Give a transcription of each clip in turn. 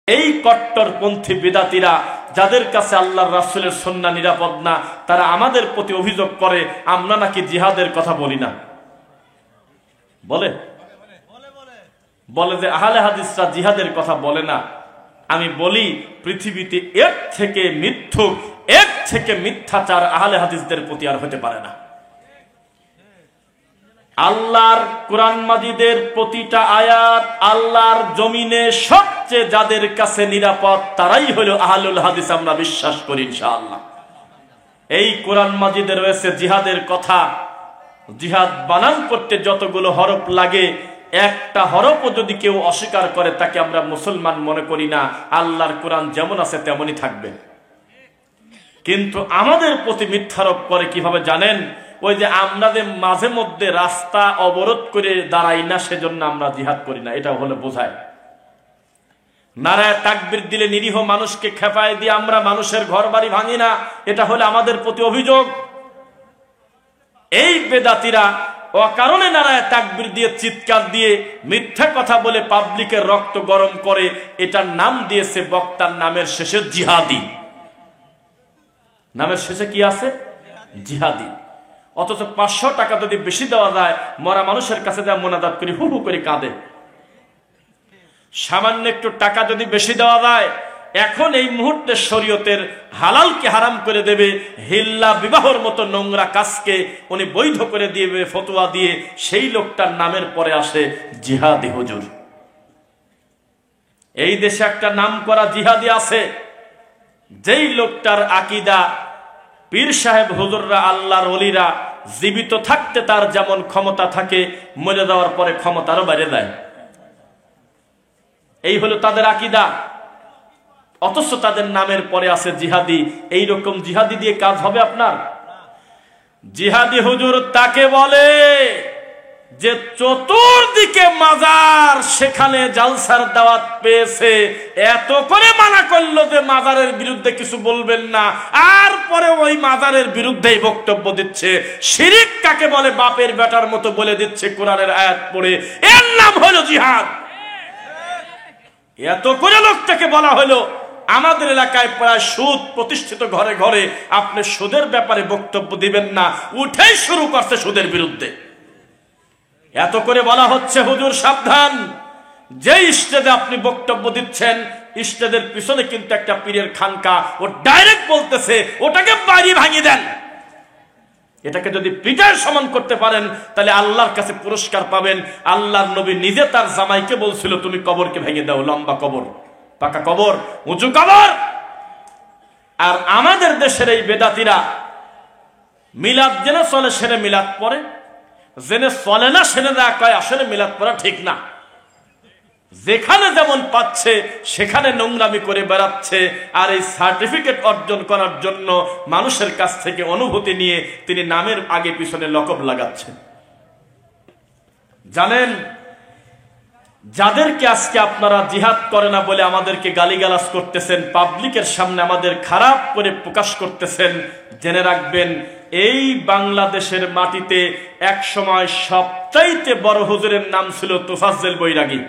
এই কট্টরপন্থী বিদাতীরা যাদের কাছে আল্লাহর রাসূলের সুন্নাহ নিরাপদ না, তারা আমাদের প্রতি অভিযোগ করে আমরা নাকি জিহাদের কথা বলি না। বলে যে আহলে হাদিসরা জিহাদের কথা বলে না। আমি বলি পৃথিবীতে এর থেকে মিথ্যুক, এর থেকে মিথ্যাচার আহলে হাদিসদের প্রতি আর হতে পারে না। আল্লাহর কোরআন মাজিদের প্রতিটা আয়াত আল্লাহর জমিনে সবচেয়ে যাদের কাছে নিরাপদ তারাই হলো আহলুল হাদিস, আমরা বিশ্বাস করি ইনশাআল্লাহ। এই কোরআন মাজিদে রয়েছে জিহাদের কথা। জিহাদ বানান করতে যতগুলো হরফ লাগে, একটা হরফও যদি কেউ অস্বীকার করে তাকে আমরা মুসলমান মনে করি না। আল্লাহর কোরআন যেমন আছে তেমনই থাকবে। কিন্তু আমাদের প্রতি মিথ্যারোপ করে কিভাবে জানেন? ওই যে আমরা যে মাঝে মধ্যে রাস্তা অবরোধ করে দাঁড়াই না, সেজন্য আমরা জিহাদ করি না, এটা হলে বোঝায়। নারায়ে তাকবীর দিলে নিরীহ মানুষকে খেপায় দিয়ে আমরা মানুষের ঘর বাড়ি ভাঙি না, এটা হলে আমাদের প্রতি অভিযোগ। এই বেদাতীরা অকারণে নারায়ে তাকবীর দিয়ে চিৎকার দিয়ে মিথ্যা কথা বলে পাবলিকের রক্ত গরম করে, এটার নাম দিয়েছে বক্তার নামের শেষে জিহাদি। নামের শেষে কি আছে? জিহাদি। অথচ 500 টাকা যদি বেশি দেওয়া যায়, মরা মানুষের কাছে যা মোনাজাত করি হু হু করে কাঁদে। সামান্য একটু টাকা যদি বেশি দেওয়া যায়, এখন এই মুহূর্তে শরীয়তের হালালকে হারাম করে দেবে, হিল্লা বিবাহর মতো নোংরা কাজকে উনি বৈধ করে দিবে ফতোয়া দিয়ে, সেই লোকটার নামের পরে আসে জিহাদি হুজুর। এই দেশে একটা নাম করা জিহাদি আছে, যেই লোকটার আকীদা পীর সাহেব হুজুররা আল্লাহর ওলিরা জীবিত থাকতে তার যেমন ক্ষমতা থাকে, মরে যাওয়ার পরে ক্ষমতারও বেড়ে যায়। এই হলো তাদের আকীদা। অথচ তাদের নামের পরে আছে জিহাদি। এই রকম জিহাদি দিয়ে কাজ হবে আপনার? জিহাদি হুজুর তাকে বলে যে চতুর্দিকে মাজার, সেখানে জালসার দাওয়াত পেয়েছে, এত করে মানা করলো যে মাজারের বিরুদ্ধে কিছু বলবেন না, আর পরে ওই মাজারের বিরুদ্ধেই বক্তব্য দিচ্ছে। শিরিক কাকে বলে বাপের বেটার মতো বলে দিচ্ছে কোরআনের আয়াত পড়ে, এর নাম হলো জিহাদ। এত করে লোকটাকে বলা হলো। আমাদের এলাকায় প্রায় সুদ প্রতিষ্ঠিত, ঘরে ঘরে আপনি সুদের ব্যাপারে বক্তব্য দিবেন না, উঠেই শুরু করছে সুদের বিরুদ্ধে। এত করে বলা হচ্ছে হুজুর সাবধান, যে স্টেজে আপনি বক্তব্য দিচ্ছেন, স্টেজের পিছনে কিন্তু একটা পীরের খানকা, ও ডাইরেক্ট বলতেছে ওটাকে বাড়ি ভাঙিয়ে দেন। এটাকে যদি পিটার সমান করতে পারেন তাহলে আল্লাহর কাছে পুরস্কার পাবেন। আল্লাহর নবী নিজে তার জামাইকে বলছিল তুমি কবরকে ভেঙে দাও, লম্বা কবর, পাকা কবর, উঁচু কবর। আর আমাদের দেশের এই বেদাতীরা মিলাদ জেনে চলে, সেনে মিলাদ পড়ে, জেনে চলে না সেনে না কয় আসলে মিলাদ পড়া ঠিক না। যেখানে যেমন পাচ্ছে সেখানে নোংরামি করে বেড়াচ্ছে। আর এই সার্টিফিকেট অর্জন করার জন্য মানুষের কাছ থেকে অনুভূতি নিয়ে তিনি নামের আগে পিছনে লকব লাগাচ্ছেন। জানেন, যাদেরকে আজকে আপনারা জিহাদ করে না বলে আমাদেরকে গালিগালাজ করতেছেন, পাবলিকের সামনে আমাদের খারাপ করে প্রকাশ করতেছেন, জেনে রাখবেন এই বাংলাদেশের মাটিতে এক সময় সবচাইতে বড় হুজুরের নাম ছিল তোফাজ্জল বৈরাগী।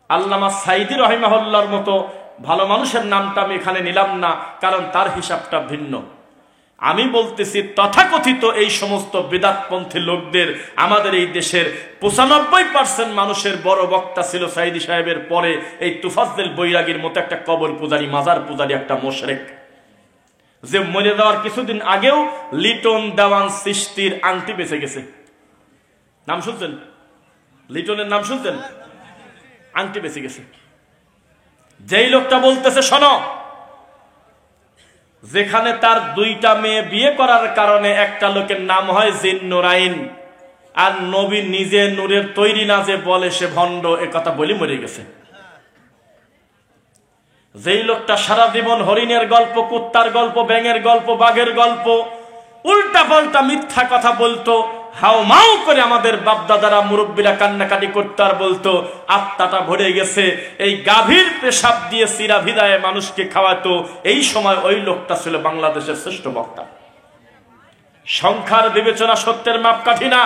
আল্লামা সাইদি রহিমাহুল্লাহর মতো ভালো মানুষের নামটা আমি এখানে নিলাম না, কারণ তার হিসাবটা ভিন্ন। আমি বলতেছি তথাকথিত এই সমস্ত বিদআতপন্থী লোকদের আমাদের এই দেশের 95% মানুষের বড় বক্তা ছিল সাইদি সাহেবের পরে এই তোফাজ্জল বৈরাগীর মতো একটা কবর পূজারী, মাজার পূজারী, একটা মুশরিক, যে মরে যাওয়ার কিছুদিন আগেও লিটন দেওয়ান চিশতির আংটি বেঁচে গেছে। নাম শুনছেন? লিটনের নাম শুনছেন? আংটি বেঁচে গেছে। যেই লোকটা বলতেছে শোনো, যেখানে তার 2টা মেয়ে বিয়ে করার কারণে একটা লোকের নাম হয় জিন্নুরাইন, আর নবী নিজে নূরের তৈরি না যে বলে সে ভণ্ড, এ কথা বলি মরে গেছে। যেই লোকটা সারা জীবন হরিণের গল্প, কুত্তার গল্প, ব্যাঙের গল্প, বাঘের গল্প, উল্টা পাল্টা মিথ্যা কথা বলতো, হাও মাও করে আমাদের বাপদাদারা মুরব্বীরা কান্নাকাটি করতো আর বলতো আত্মাটা ভরে গেছে, এই গাভীর পেশাব দিয়ে চিরা ভিদায়ে মানুষকে খাওয়াতো, এই সময় ওই লোকটা ছিল বাংলাদেশের শ্রেষ্ঠ বক্তা। সংখ্যার বিবেচনা সত্যের মাপকাঠি না।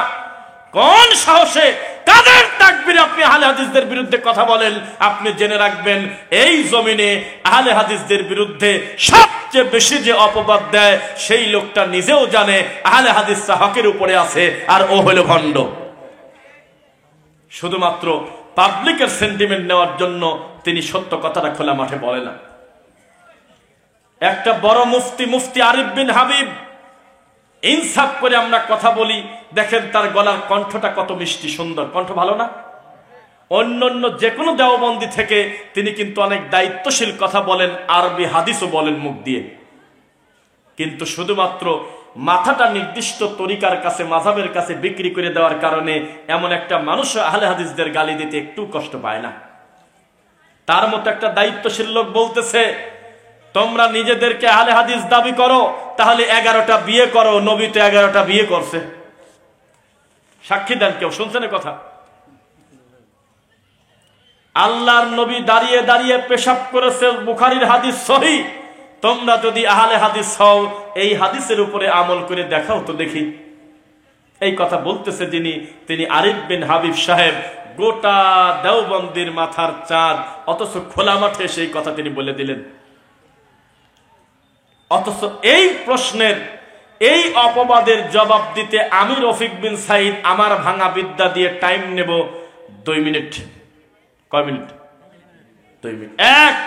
কোন সাহসে, কাদের তাকবীরে আপনি আহলে হাদিসদের বিরুদ্ধে কথা বলেন? আপনি জেনে রাখবেন, এই জমিনে আহলে হাদিসদের বিরুদ্ধে সবচেয়ে বেশি যে অপবাদ দেয়, সেই লোকটা নিজেও জানে আহলে হাদিসরা হকের উপরে আছে, আর ও হলো ভণ্ড। শুধুমাত্র পাবলিকের সেন্টিমেন্ট নেওয়ার জন্য তিনি সত্য কথাটা খোলা মাঠে বলে না। একটা বড় মুফতি আরিফ বিন হাবিব, ইনসাফ করে আমরা কথা বলি, দেখেন তার গলার কণ্ঠটা কত মিষ্টি সুন্দর, কণ্ঠ ভালো না? অন্যান্য যে কোনো দেওবন্দি থেকে তিনি কিন্তু অনেক দায়িত্বশীল কথা বলেন, আরবি হাদিসও বলেন মুখ দিয়ে, কিন্তু শুধুমাত্র মাথাটা নির্দিষ্ট তরিকার কাছে, মাযহাবের কাছে বিক্রি করে দেওয়ার কারণে এমন একটা মানুষ আহলে হাদিসদের গালি দিতে একটু কষ্ট পায় না। তার মতো একটা দায়িত্বশীল লোক বলতেছে, তোমরা নিজেদেরকে আহলে হাদিস দাবি করো, তাহলে 11টা বিয়ে করো, নবী তো 11টা বিয়ে করছে। সাক্ষী দেন কেউ, শুনছেন কথা? আল্লাহর নবী দাঁড়িয়ে দাঁড়িয়ে পেশাব করেছে, বুখারীর হাদিস সহিহ। তোমরা যদি আহলে হাদিস হও, এই হাদিসের উপরে আমল করে দেখাও তো দেখি। এই কথা বলতেছে তিনি আরিফ বিন হাবিব সাহেব, গোটা দেওবন্দির মাথার চাঁদ, অথচ খোলা মাঠে সেই কথা তিনি বলে দিলেন। অথচ এই প্রশ্নের, এই অপবাদের জবাব দিতে আমি রফিক বিন সাইদ আমার ভাঙা বিদ্যা দিয়ে টাইম নেব 2 মিনিট। কয় মিনিট? 2 মিনিট। এক,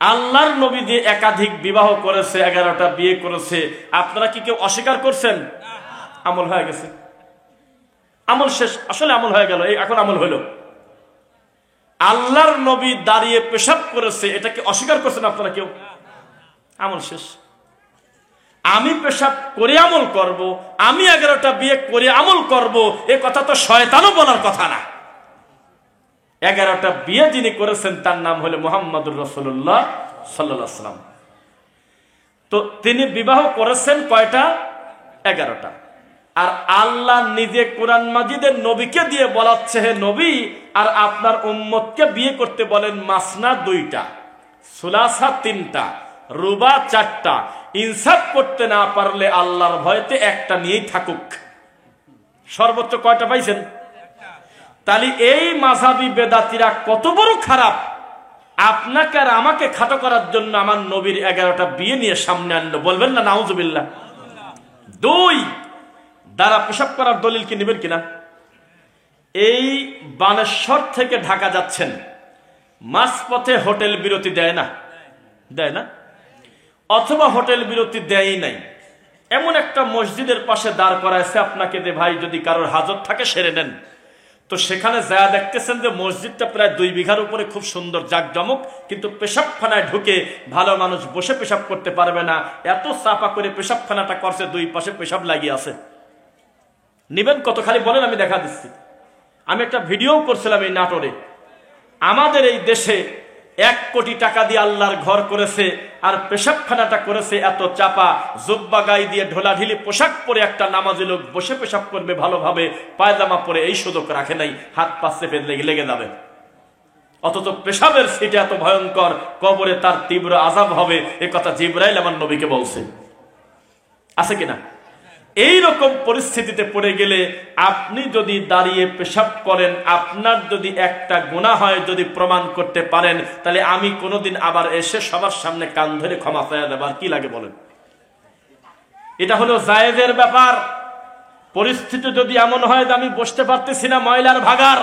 আল্লাহর নবী দিয়ে একাধিক বিবাহ করেছে, 11টা বিয়ে করেছে, আপনারা কি কেউ অস্বীকার করছেন? আমল হয়ে গেছে, আমল শেষ, আসলে আমল হয়ে গেল, এখন আমল হইল। আল্লাহর নবী দাঁড়িয়ে পেশাব করেছে, এটা কি অস্বীকার করছেন আপনারা কেউ? আমল শেষ। আমি পেশাব করে আমল করব, আমি 11টা বিয়ে করে আমল করব, এ কথা তো শয়তানও বলার কথা না। 11টা বিয়ে যিনি করেছেন তার নাম হলো মুহাম্মদুর রাসূলুল্লাহ সাল্লাল্লাহু আলাইহি ওয়াসাল্লাম। তো তিনি বিবাহ করেছেন কয়টা? 11টা। আর আল্লাহ নিজে কোরআন মাজিদের নবীকে দিয়ে বলাচ্ছে, হে নবী, আর আপনার উম্মতকে বিয়ে করতে বলেন মাসনা 2টা, সুলাসা 3টা, রুবা 4টা। ইনসাফ করতে না পারলে আল্লাহর ভয়তে একটা নিয়েই থাকুক। সর্বোচ্চ কয়টা পাইছেন? তাহলে এই মাযহাবী বেদাতীরা কত বড় খারাপ, আপনাকে আর আমাকে খাটো করার জন্য আমার নবীর 11টা বিয়ে নিয়ে সামনে আনলো, বলবেন না নাউজুবিল্লাহ? 2, দ্বারা পেশাব করার দলিল কি নেবেন কিনা? এই বানেশ্বর থেকে ঢাকা যাচ্ছেন, মাঝপথে হোটেল বিরতি দেয় না? দেয় না? অথবা হোটেল বিরতি দেয়ই নাই, এমন একটা মসজিদের পাশে দাঁড় করাইছে আপনাকে, যে ভাই যদি কারোর হাজত থাকে সেরে নেন। তো সেখানে যা দেখতেছেন যে মসজিদটা প্রায় 2 বিঘার উপরে, খুব সুন্দর জাকজমক, কিন্তু পেশাবখানায় ঢুকে ভালো মানুষ বসে পেশাব করতে পারবে না, এত চাপা করে পেশাবখানাটা করছে, 2 পাশে পেশাব লাগিয়ে আছে। নিবেন কত? খালি বলেন, আমি দেখা দিচ্ছি। আমি একটা ভিডিও করছিলাম এই নাটোরে। আমাদের এই দেশে 1 কোটি টাকা দিয়ে আল্লাহর ঘর করেছে, আর পেশাবখানাটা করেছে এত চাপা, জুব্বা গায়ে দিয়ে ঢোলাঢিলি পোশাক পরে একটা নামাজি লোক বসে পেশাব করবে ভালোভাবে, পায়জামা পরে, এই সুযোগ রাখে নাই, হাত পা চেপে লেগে যাবে। অথচ পেশাবের সিটে এত ভয়ঙ্কর, কবরে তার তীব্র আযাব হবে, এ কথা জিবরাইল আমার নবীকে বলছে। আছে কিনা? এই রকম পরিস্থিতিতে পড়ে গেলে আপনি যদি দাঁড়িয়ে পেশাব করেন, আপনার যদি একটা গুনাহ হয়, যদি প্রমাণ করতে পারেন, তাহলে আমি কোনোদিন আবার এসে সবার সামনে কান ধরে ক্ষমা চাইয়া দেবার কি লাগে বলেন? এটা হলো জায়েজের ব্যাপার। পরিস্থিতি যদি এমন হয় যে আমি বসতে পারতেছি না, ময়লার ভাগার,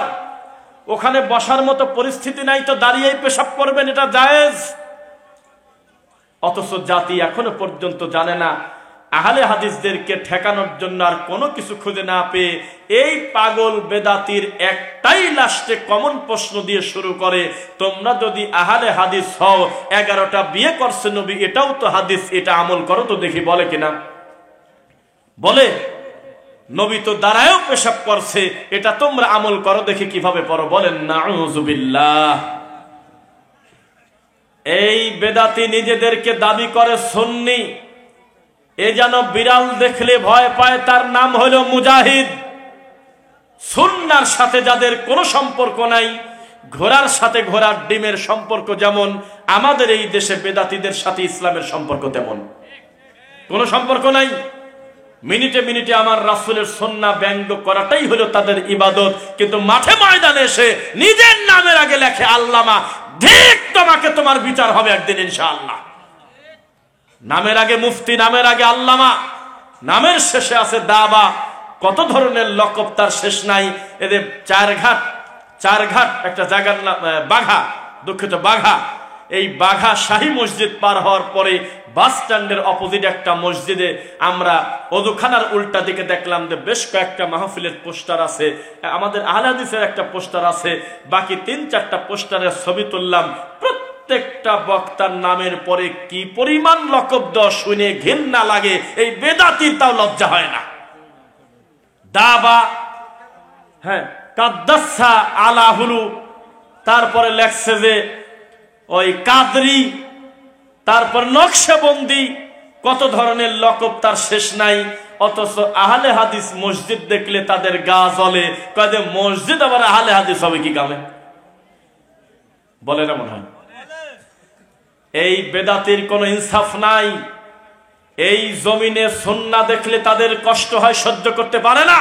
ওখানে বসার মতো পরিস্থিতি নাই, তো দাঁড়িয়েই পেশাব করবেন, এটা জায়েজ। অথচ জাতি এখনো পর্যন্ত জানে না, আহলে হাদিসদেরকে ঠেকানোর জন্য আর কোনো কিছু খুঁজে না পেয়ে এই পাগল বেদাতির একটাই লাস্টে কমন প্রশ্ন দিয়ে শুরু করে, তোমরা যদি আহলে হাদিস হও, 11টা বিয়ে করছে নবী, এটাও তো হাদিস, এটা আমল করো তো দেখি। বলে কিনা? বলে। নবী তো দাঁড়ায়ও পেশাব করছে, এটা তোমরা আমল করো দেখি কিভাবে পড়ো। বলেন নাউযুবিল্লাহ। এই বেদাতি নিজেদেরকে দাবি করে সুন্নি, এ যেন বিড়াল দেখলে ভয় পায়, তার নাম হলো মুজাহিদ। সুন্নাহর সাথে যাদের কোনো সম্পর্ক নাই, ঘোড়ার সাথে ঘোড়ার ডিমের সম্পর্ক যেমন, আমাদের এই দেশে বেদাতিদের সাথে ইসলামের সম্পর্ক তেমন। কোনো সম্পর্ক নাই। মিনিটে মিনিটে আমার রাসূলের সুন্নাহ ব্যঙ্গ করাটাই হলো তাদের ইবাদত। কিন্তু মাঠে ময়দানে এসে নিজের নামের আগে লেখে আল্লামা, ঠিক তোমাকে তোমার বিচার হবে একদিন ইনশাআল্লাহ। নামের আগে মুফতি, নামের আগে আল্লামা, নামের শেষে আছে দাবা, কত ধরনের লকব তার শেষ নাই। এদের চারঘাট একটা জায়গার নাম বাঘা, দুঃখিত বাঘা। এই বাঘা শাহী মসজিদ পার হওয়ার পরে বাস স্ট্যান্ডের অপোজিট একটা মসজিদে আমরা ওযুখানার উল্টা দিকে দেখলাম যে বেশ কয়েকটা মাহফিলের পোস্টার আছে, আমাদের আহলে হাদিসের একটা পোস্টার আছে, বাকি 3-4টা পোস্টারের ছবি তুললাম। প্রত্যেকটা বক্তার নামের পরে কি পরিমাণ লকব দেওয়া শুনে ঘৃণা লাগে, এই বেদাতির তাও লজ্জা হয় না। দাবা, হ্যাঁ, কাদ্দাসা আলাহুলু, তারপরে লেখছে যে ওই কাদরি, তারপর নকশবন্দি, কত ধরনের লকব তার শেষ নাই। অথচ আহলে হাদিস মসজিদ দেখলে তাদের গা জ্বলে, কয় মসজিদ আবার আহলে হাদিস হবে কি কামে? বলে না মনে হয়? এই বেদাতির কোনো ইনসাফ নাই। এই জমিনে সুন্নাহ দেখলে তাদের কষ্ট হয়, সহ্য করতে পারে না,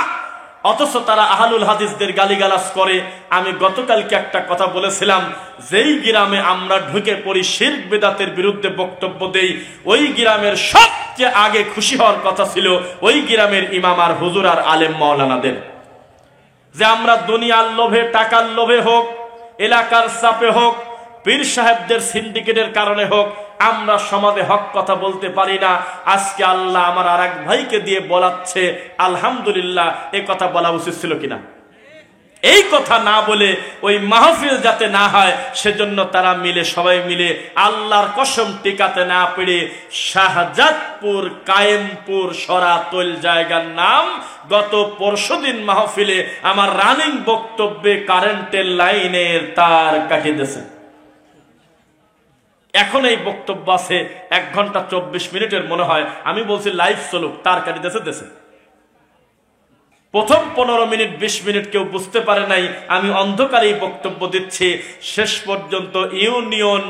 অথচ তারা আহলুল হাদিসদের গালিগালাজ করে। আমি গতকালকে একটা কথা বলেছিলাম, যেই গ্রামে আমরা ঢুকে পড়ি শিরক বিদআতের বিরুদ্ধে বক্তব্য দেই, ওই গ্রামের সবচেয়ে আগে খুশি হওয়ার কথা ছিল ওই গ্রামের ইমাম আর হুজুর আর আলেম মাওলানাদের। যে আমরা দুনিয়ার লোভে, টাকার লোভে হোক, এলাকার চাপে হোক, পীর সাহেবদের সিন্ডিকেটের কারণে হোক, আমরা সমাজে হক কথা বলতে পারি না। আজকে আল্লাহ আমার আর এক ভাইকে দিয়ে বলাচ্ছে, আলহামদুলিল্লাহ, এ কথা বলা উচিত ছিল কিনা? এই কথা না বলে ওই মাহফিল যাতে না হয় সেজন্য তারা মিলে, সবাই মিলে আল্লাহর কসম টিকাতে না পেরে শাহজাদপুর কায়েমপুর সরাতল জায়গার নাম গত পরশুদিন মাহফিলে আমার রানিং বক্তব্যে কারেন্টের লাইনের তার কাটিয়ে দিয়েছে। এখন এই বক্তব্য আছে 1 ঘন্টা 24 মিনিটের মনে হয়, আমি বলছি লাইভ চলুক, তার কাটি দেশে প্রথম 15 মিনিট 20 মিনিট কেউ বুঝতে পারে নাই আমি অন্ধকারেই বক্তব্য দিচ্ছি। শেষ পর্যন্ত ইউনিয়ন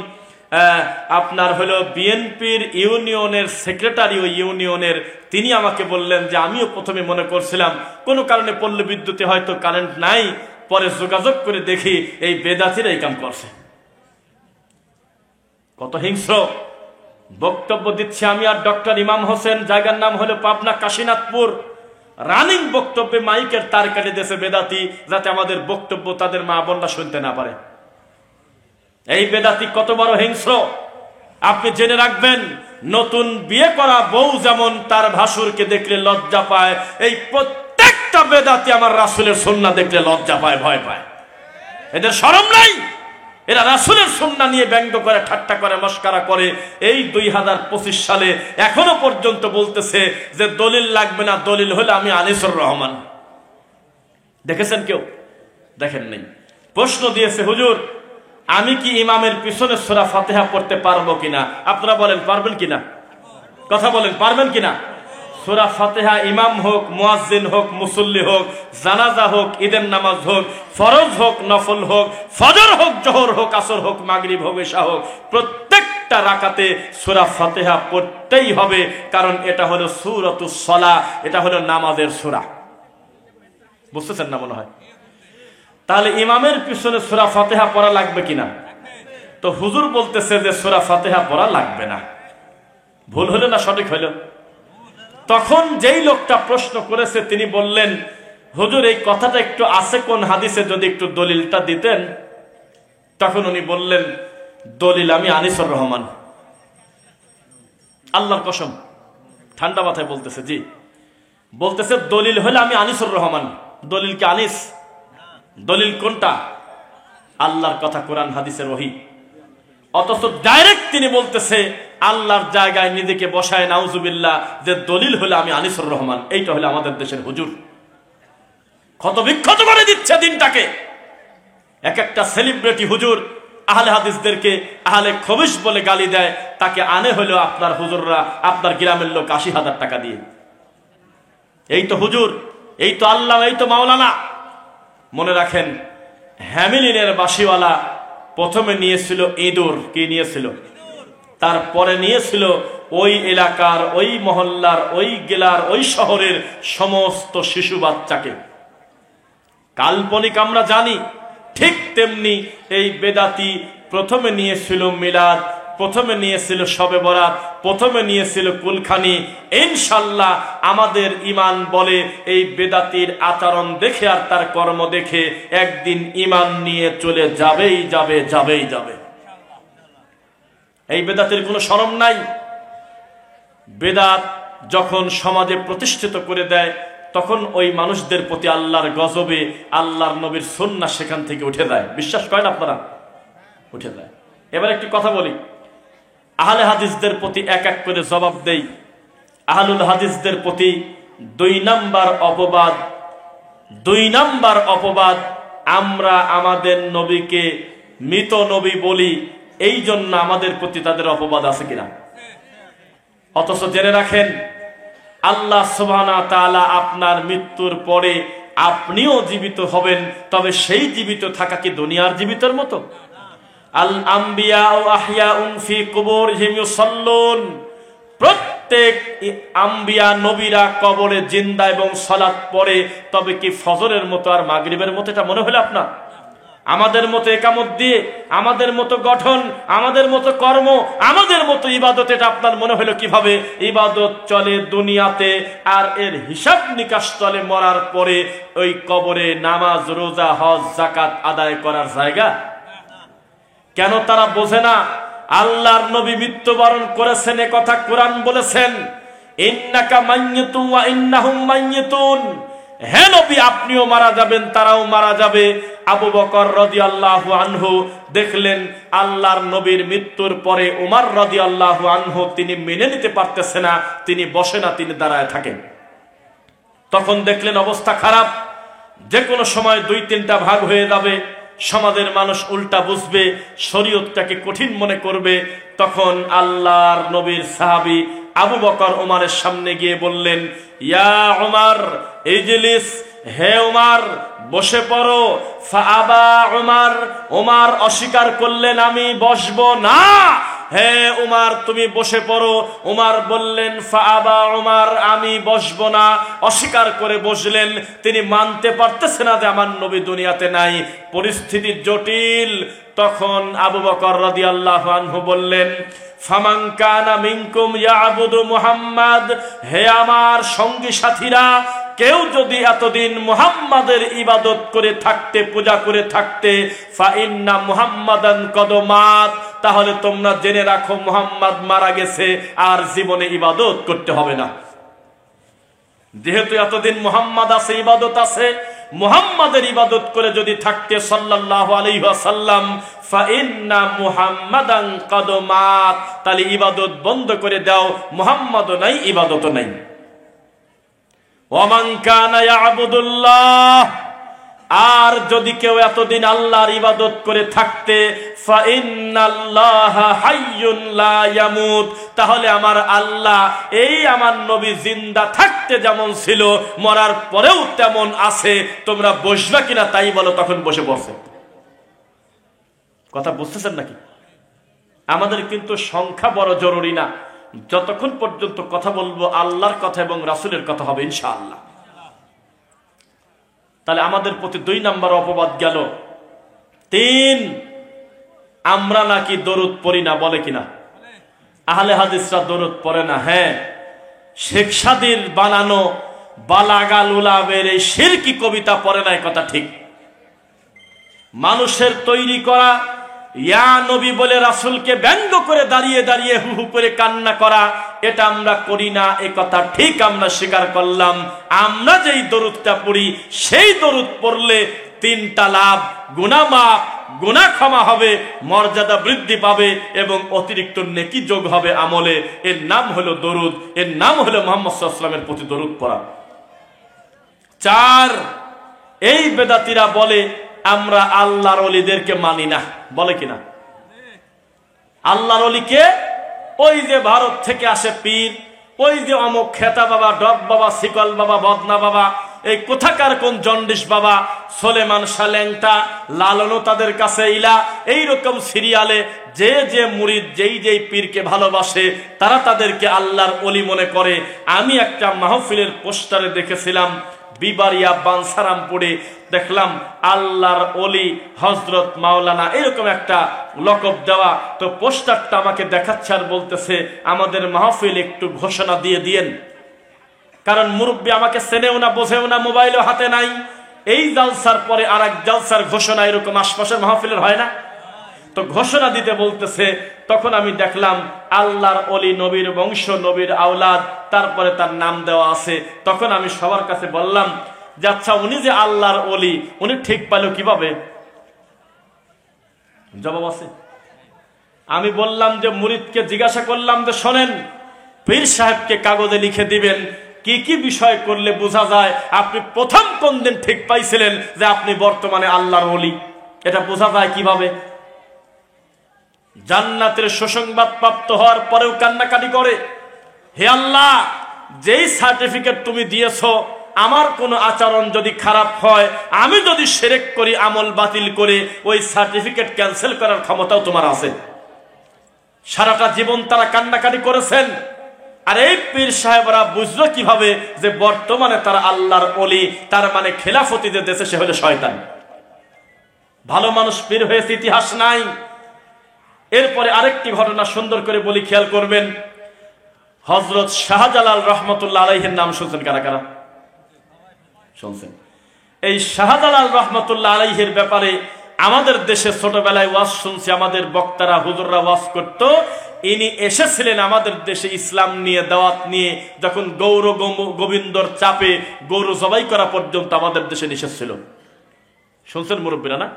আপনার হলো বিএনপির ইউনিয়নের সেক্রেটারি, ও ইউনিয়নের তিনি আমাকে বললেন যে আমিও প্রথমে মনে করছিলাম কোনো কারণে পল্লী বিদ্যুতে হয়তো কারেন্ট নাই, পরে যোগাযোগ করে দেখি এই বেদাতিরা এই কাম করছে। কত হিংস্র বক্তব্য দিচ্ছে আমি আর ডক্টর ইমাম হোসেন, জায়গার নাম হলো পাবনা কাশীনাথপুর। রানিং বক্তব্যে মাইকের তার কেটে দেশে বেদাতি, যাতে আমাদের বক্তব্য তাদের মা বোনরা শুনতে না পারে। এই বেদাতি কত বড় হিংস্র আপনি জেনে রাখবেন। নতুন বিয়ে করা বউ যেমন তার ভাসুরকে দেখলে লজ্জা পায়, এই প্রত্যেকটা বেদাতি আমার রাসূলের সুন্নাহ দেখলে লজ্জা পায়, ভয় পায়। এদের শরম নাই। এরা রাসূলের সুন্নাহ নিয়ে ব্যঙ্গ করে, ঠাট্টা করে, মস্কারা করে। এই 2025 সালে এখনো পর্যন্ত বলতেছে যে দলিল লাগবে না, দলিল হলে আমি আনিসুর রহমান। দেখেছেন কেউ? দেখেন নাই। প্রশ্ন দিয়েছে, হুজুর আমি কি ইমামের পিছনে সূরা ফাতিহা পড়তে পারবো কিনা? আপনারা বলেন পারবেন কিনা? কথা বলেন, পারবেন কিনা? সূরা ফাতিহা ইমাম হোক, মুয়াজ্জিন হোক, মুসল্লি হোক, জানাজা হোক, ঈদের নামাজ হোক, ফরজ হোক, নফল হোক, ফজর হোক, জোহর হোক, আসর হোক, মাগরিব হোক, ইশা হোক, প্রত্যেকটা রাকাতে সূরা ফাতিহা পড়তেই হবে। কারণ এটা হলো সূরাতুস সালাহ, এটা হলো নামাজের সূরা। বুঝতেছেন না মনে হয়? তাহলে ইমামের পিছনে সূরা ফাতিহা পড়া লাগবে কিনা? তো হুজুর বলতেছে যে সূরা ফাতিহা পড়া লাগবে না। ভুল হলো না সঠিক হলো? তখন যেই লোকটা প্রশ্ন করেছে তিনি বললেন, হুজুর এই কথাটা একটু আছে কোন হাদিসে, যদি একটু দলিলটা দিতেন। তখন উনি বললেন, দলিল আমি আনিসুর রহমান। আল্লাহর কসম, ঠান্ডা মাথায় বলতেছে, জি বলতেছে দলিল হলে আমি আনিসুর রহমান। দলিল কি আনিস? দলিল কোনটা? আল্লাহর কথা, কোরআন হাদিসের ওহী। অথচ ডাইরেক্ট তিনি বলতেছে আল্লাহর জায়গায় নিজেকে বসায়, নাউজুবিল্লাহ, যে দলিল হলে আমি আনিসুর রহমান। এইটা হলো আমাদের দেশের হুজুর। ক্ষত বিক্ষত করে দিচ্ছে দিনটাকে। এক একটা সেলিব্রিটি হুজুর আহলে হাদিসদেরকে আহলে খবিশ বলে গালি দেয়, তাকে আনে হলো আপনার হুজুররা, আপনার গ্রামের লোক 80,000 টাকা দিয়ে। এই তো হুজুর, এই তো আল্লাহ, এই তো মাওলানা। মনে রাখেন, হ্যামিলিনের বাসিওয়ালা প্রথমে নিয়েছিল ইঁদুর। কি নিয়েছিল? তারপরে নিয়েছিল ওই এলাকার, ওই মহল্লার, ওই জেলার, ওই শহরের সমস্ত শিশু বাচ্চাকে। কাল্পনিক আমরা জানি, ঠিক তেমনি এই বেদাতি প্রথমে নিয়েছিল মিলাদ, প্রথমে নিয়েছিল শবে বরাত, প্রথমে নিয়েছিল কুলখানি। ইনশাল্লাহ আমাদের ঈমান বলে এই বেদাতির আচরণ দেখে আর তার কর্ম দেখে একদিন ঈমান নিয়ে চলে যাবেই যাবে, যাবেই যাবে। এই বেদাতের কোনো শরম নাই। বেদাত যখন সমাজে প্রতিষ্ঠিত করে দেয় তখন ওই মানুষদের প্রতি আল্লাহর গজবে আল্লাহর নবীর সুন্নাহ সেখান থেকে উঠে যায়। বিশ্বাস করেন আপনারা? উঠে যায়। এবার একটি কথা বলি, আহলে হাদিসদের প্রতি এক এক করে জবাব দেই। আহলুল হাদিসদের প্রতি 2 নাম্বার অপবাদ, আমরা আমাদের নবীকে মৃত নবী বলি, এই জন্য আমাদের প্রতি তাদের অপবাদ আছে কিনা। অথচ জেনে রাখেন আল্লাহ সুবহানাহু ওয়া তাআলা আপনার মৃত্যুর পরে আপনিও জীবিত হবেন, তবে সেই জীবিত থাকা কি দুনিয়ার জীবিতের মতো? আল আম্বিয়া আহইয়াউন ফি কুবুরিহিম ইউসাল্লুন, প্রত্যেক আম্বিয়া নবীরা কবরে জিন্দা এবং সালাত পড়ে, তবে কি ফজরের মতো আর মাগরিবের মতো এটা মনে হলো আপনার? আমাদের মতো একামত দিয়ে, আমাদের মতো গঠন, আমাদের মতো কর্ম, আমাদের মতো ইবাদত, এটা আপনার মনে হলো কিভাবে? ইবাদত চলে দুনিয়াতে আর এর হিসাব নিকাশ চলে মরার পরে। ওই কবরে নামাজ, রোজা, হজ, যাকাত আদায় করার জায়গা কেন তারা বোঝে না? আল্লাহর নবী মৃত্যুবরণ করেছেন, এ কথা কোরআন বলেছেন, ইন্নাকা মাইয়িতুন ওয়া ইন্নাহুম মাইয়িতুন, হে নবী আপনিও মারা যাবেন, তারাও মারা যাবে। আবু বকর রাদিয়াল্লাহু আনহু দেখলেন আল্লাহর নবীর মৃত্যুর পরে উমর রাদিয়াল্লাহু আনহু তিনি মেনে নিতে পারতেছে না, তিনি বসে না, তিনি দাঁড়ায় থাকেন। তখন দেখলেন অবস্থা খারাপ, যে কোনো সময় 2-3টা ভাগ হয়ে যাবে, সমাজের মানুষ উল্টা বুঝবে, শরীয়তটাকে কঠিন মনে করবে। তখন আল্লাহর নবীর সাহাবী আবু বকর ওমরের সামনে গিয়ে বললেন, ইয়া উমর ইজলিস, হে উমর বসে পড়ো। ফাআবা উমর, উমর অস্বীকার করলেন আমি বসবো না। হে উমর তুমি বসে পড়ো। উমর বললেন ফাআবা উমর, আমি বসবো না, অস্বীকার করে বসলেন। তিনি মানতে পারতেছেন না যে আমার নবী দুনিয়াতে নাই, পরিস্থিতি জটিল। তখন আবু বকর রাদিয়াল্লাহু আনহু বললেন, ফামান কানা মিনকুম ইয়াবুদু মুহাম্মাদ, হে আমার সঙ্গী সাথীরা, কেউ যদি এতদিন মুহাম্মাদের ইবাদত করে থাকতে, পূজা করে থাকতে, ফা ইন্না মুহাম্মাদান কদ মাত, তাহলে তোমরা জেনে রাখো মুহাম্মদ মারা গেছে, আর জীবনে ইবাদত করতে হবে না। যেহেতু এতদিন মুহাম্মদ আছে, ইবাদত আছে, মুহাম্মাদের ইবাদত করে যদি থাকতে সাল্লাল্লাহু আলাইহি ওয়াসাল্লাম, ফা ইন্না মুহাম্মাদান কদ মাত, তাহলে ইবাদত বন্ধ করে দাও, মুহাম্মদও নাই, ইবাদতও নাই। ওয়ামান কানা ইয়াবুদুল্লাহ, আর যদি কেউ এতদিন আল্লাহর ইবাদত করে থাকতে, ফা ইন্নাল্লাহা হাইয়ুন লা ইয়ামুত, তাহলে আমার আল্লাহ এই আমার নবী জিন্দা থাকতে যেমন ছিল, মরার পরেও তেমন আছে। তোমরা বসবে কিনা তাই বলো। তখন বসে পড়ছে। কথা বুঝতেছেন নাকি? আমাদের কিন্তু সংখ্যা বড় জরুরি না, যতক্ষণ পর্যন্ত কথা বলবো আল্লাহর কথা এবং রাসূলের কথা হবে ইনশাআল্লাহ। তাহলে আমাদের প্রতি 2 নাম্বার অপবাদ গেল। 3, আমরা নাকি দরুদ পড়ি না, বলে কিনা? আহলে হাদিসরা দরুদ পড়ে না। হ্যাঁ, শেখ সাদির বানানো বালাগাল উলাবের এই শিরকি কবিতা পড়ে না, কথা ঠিক। মানুষের তৈরি করা ইয়া নবী বলে রাসূলকে ব্যঙ্গ করে দাঁড়িয়ে দাঁড়িয়ে হু হু করে কান্না করা, এটা আমরা করি না, এ কথা ঠিক, আমরা স্বীকার করলাম। আমরা যেই দরুদটা পড়ি, সেই দরুদ পড়লে 3টা লাভ: গুনাহ মাফ, গুনাহ ক্ষমা হবে, মর্যাদা বৃদ্ধি পাবে এবং অতিরিক্ত নেকি যোগ হবে আমলে। এর নাম হলো দরুদ, এর নাম হলো মুহাম্মদ সাল্লাল্লাহু আলাইহি ওয়াসাল্লামের প্রতি দরুদ পড়া। 4, এই বেদাতীরা বলে আমরা আল্লাহর ওলিদেরকে মানি না, বলে কিনা? আল্লাহর ওলিকে ওই যে ভারত থেকে আসে পীর, ওই যে অমুক খেতা বাবা, ডব বাবা, শিকল বাবা, বদনা বাবা, এই কোথাকার কোন জন্ডিস বাবা, সোলেমান শাহ ল্যাংটা, লালনও তাদের কাছে ইলা, এইরকম সিরিয়ালে যে যে মুরিদ যেই পীরকে ভালোবাসে তারা তাদেরকে আল্লাহর ওলি মনে করে। আমি একটা মাহফিলের পোস্টারে দেখেছিলাম বিবারিয়া বানসারামপুরে, দেখলাম আল্লাহর ওলি হযরত মাওলানা, এরকম একটা লকব দেওয়া। তো পোস্টারটা আমাকে দেখাচ্ছে আর বলতেছে আমাদের মাহফিল একটু ঘোষণা দিয়ে দিয়েন, কারণ মুরব্বী আমাকে চেনেও না, বোঝেও না, মোবাইলও হাতে নাই। এই জালসার পরে আর এক জালসার ঘোষণা এরকম আশপাশের মাহফিলের হয় না, তো ঘোষণা দিতে বলতেছে। তখন আমি দেখলাম আল্লাহর ওলি, নবীর বংশ, নবীর আওলাদ, তারপরে তার নাম দেওয়া আছে। তখন আমি সবার কাছে বললাম যে আচ্ছা উনি যে আল্লাহর ওলি, উনি ঠিক পাইল কিভাবে? জবাব আছে। আমি বললাম যে মুরিদকে জিজ্ঞাসা করলাম যে শোনেন, পীর সাহেবকে কাগজে লিখে দিবেন কি কি বিষয় করলে বোঝা যায় আপনি প্রথম কোন দিন ঠিক পাইছিলেন যে আপনি বর্তমানে আল্লাহর ওলি, এটা বোঝা যায় কিভাবে? জান্নাতের সুসংবাদ প্রাপ্ত হওয়ার পরেও কান্নাকাটি করে, হে আল্লাহ, যেই সার্টিফিকেট তুমি দিয়েছো, আমার কোনো আচরণ যদি খারাপ হয়, আমি যদি শিরক করি, আমল বাতিল করে, ওই সার্টিফিকেট ক্যান্সেল করার ক্ষমতাও তোমার আছে। সারাটা জীবন তারা কান্নাকাটি করেছেন। আর এই পীর সাহেবরা বুঝলো কিভাবে যে বর্তমানে তারা আল্লাহর ওলি, তার মানে খেলাফতি যে দেশে সে হলো শয়তান। ভালো মানুষ পীর হয়েছে ইতিহাস নাই। এরপরে আরেকটি ঘটনা সুন্দর করে বলি, খেয়াল করবেন। হযরত শাহজালাল রহমতুল্লাহ আলাইহির নাম শুনছেন কারা কারা? শুনছেন? এই শাহজালাল রহমতুল্লাহ আলাইহির ব্যাপারে আমাদের দেশে ছোটবেলায় ওয়াজ শুনছি, আমাদের বক্তারা হুজুররা ওয়াজ করত। ইনি এসেছিলেন আমাদের দেশে ইসলাম নিয়ে, দাওয়াত নিয়ে, যখন গৌর গোবিন্দর চাপে গরু জবাই করা পর্যন্ত আমাদের দেশে নিষেধ ছিল। শুনছেন মুরব্বীরা না?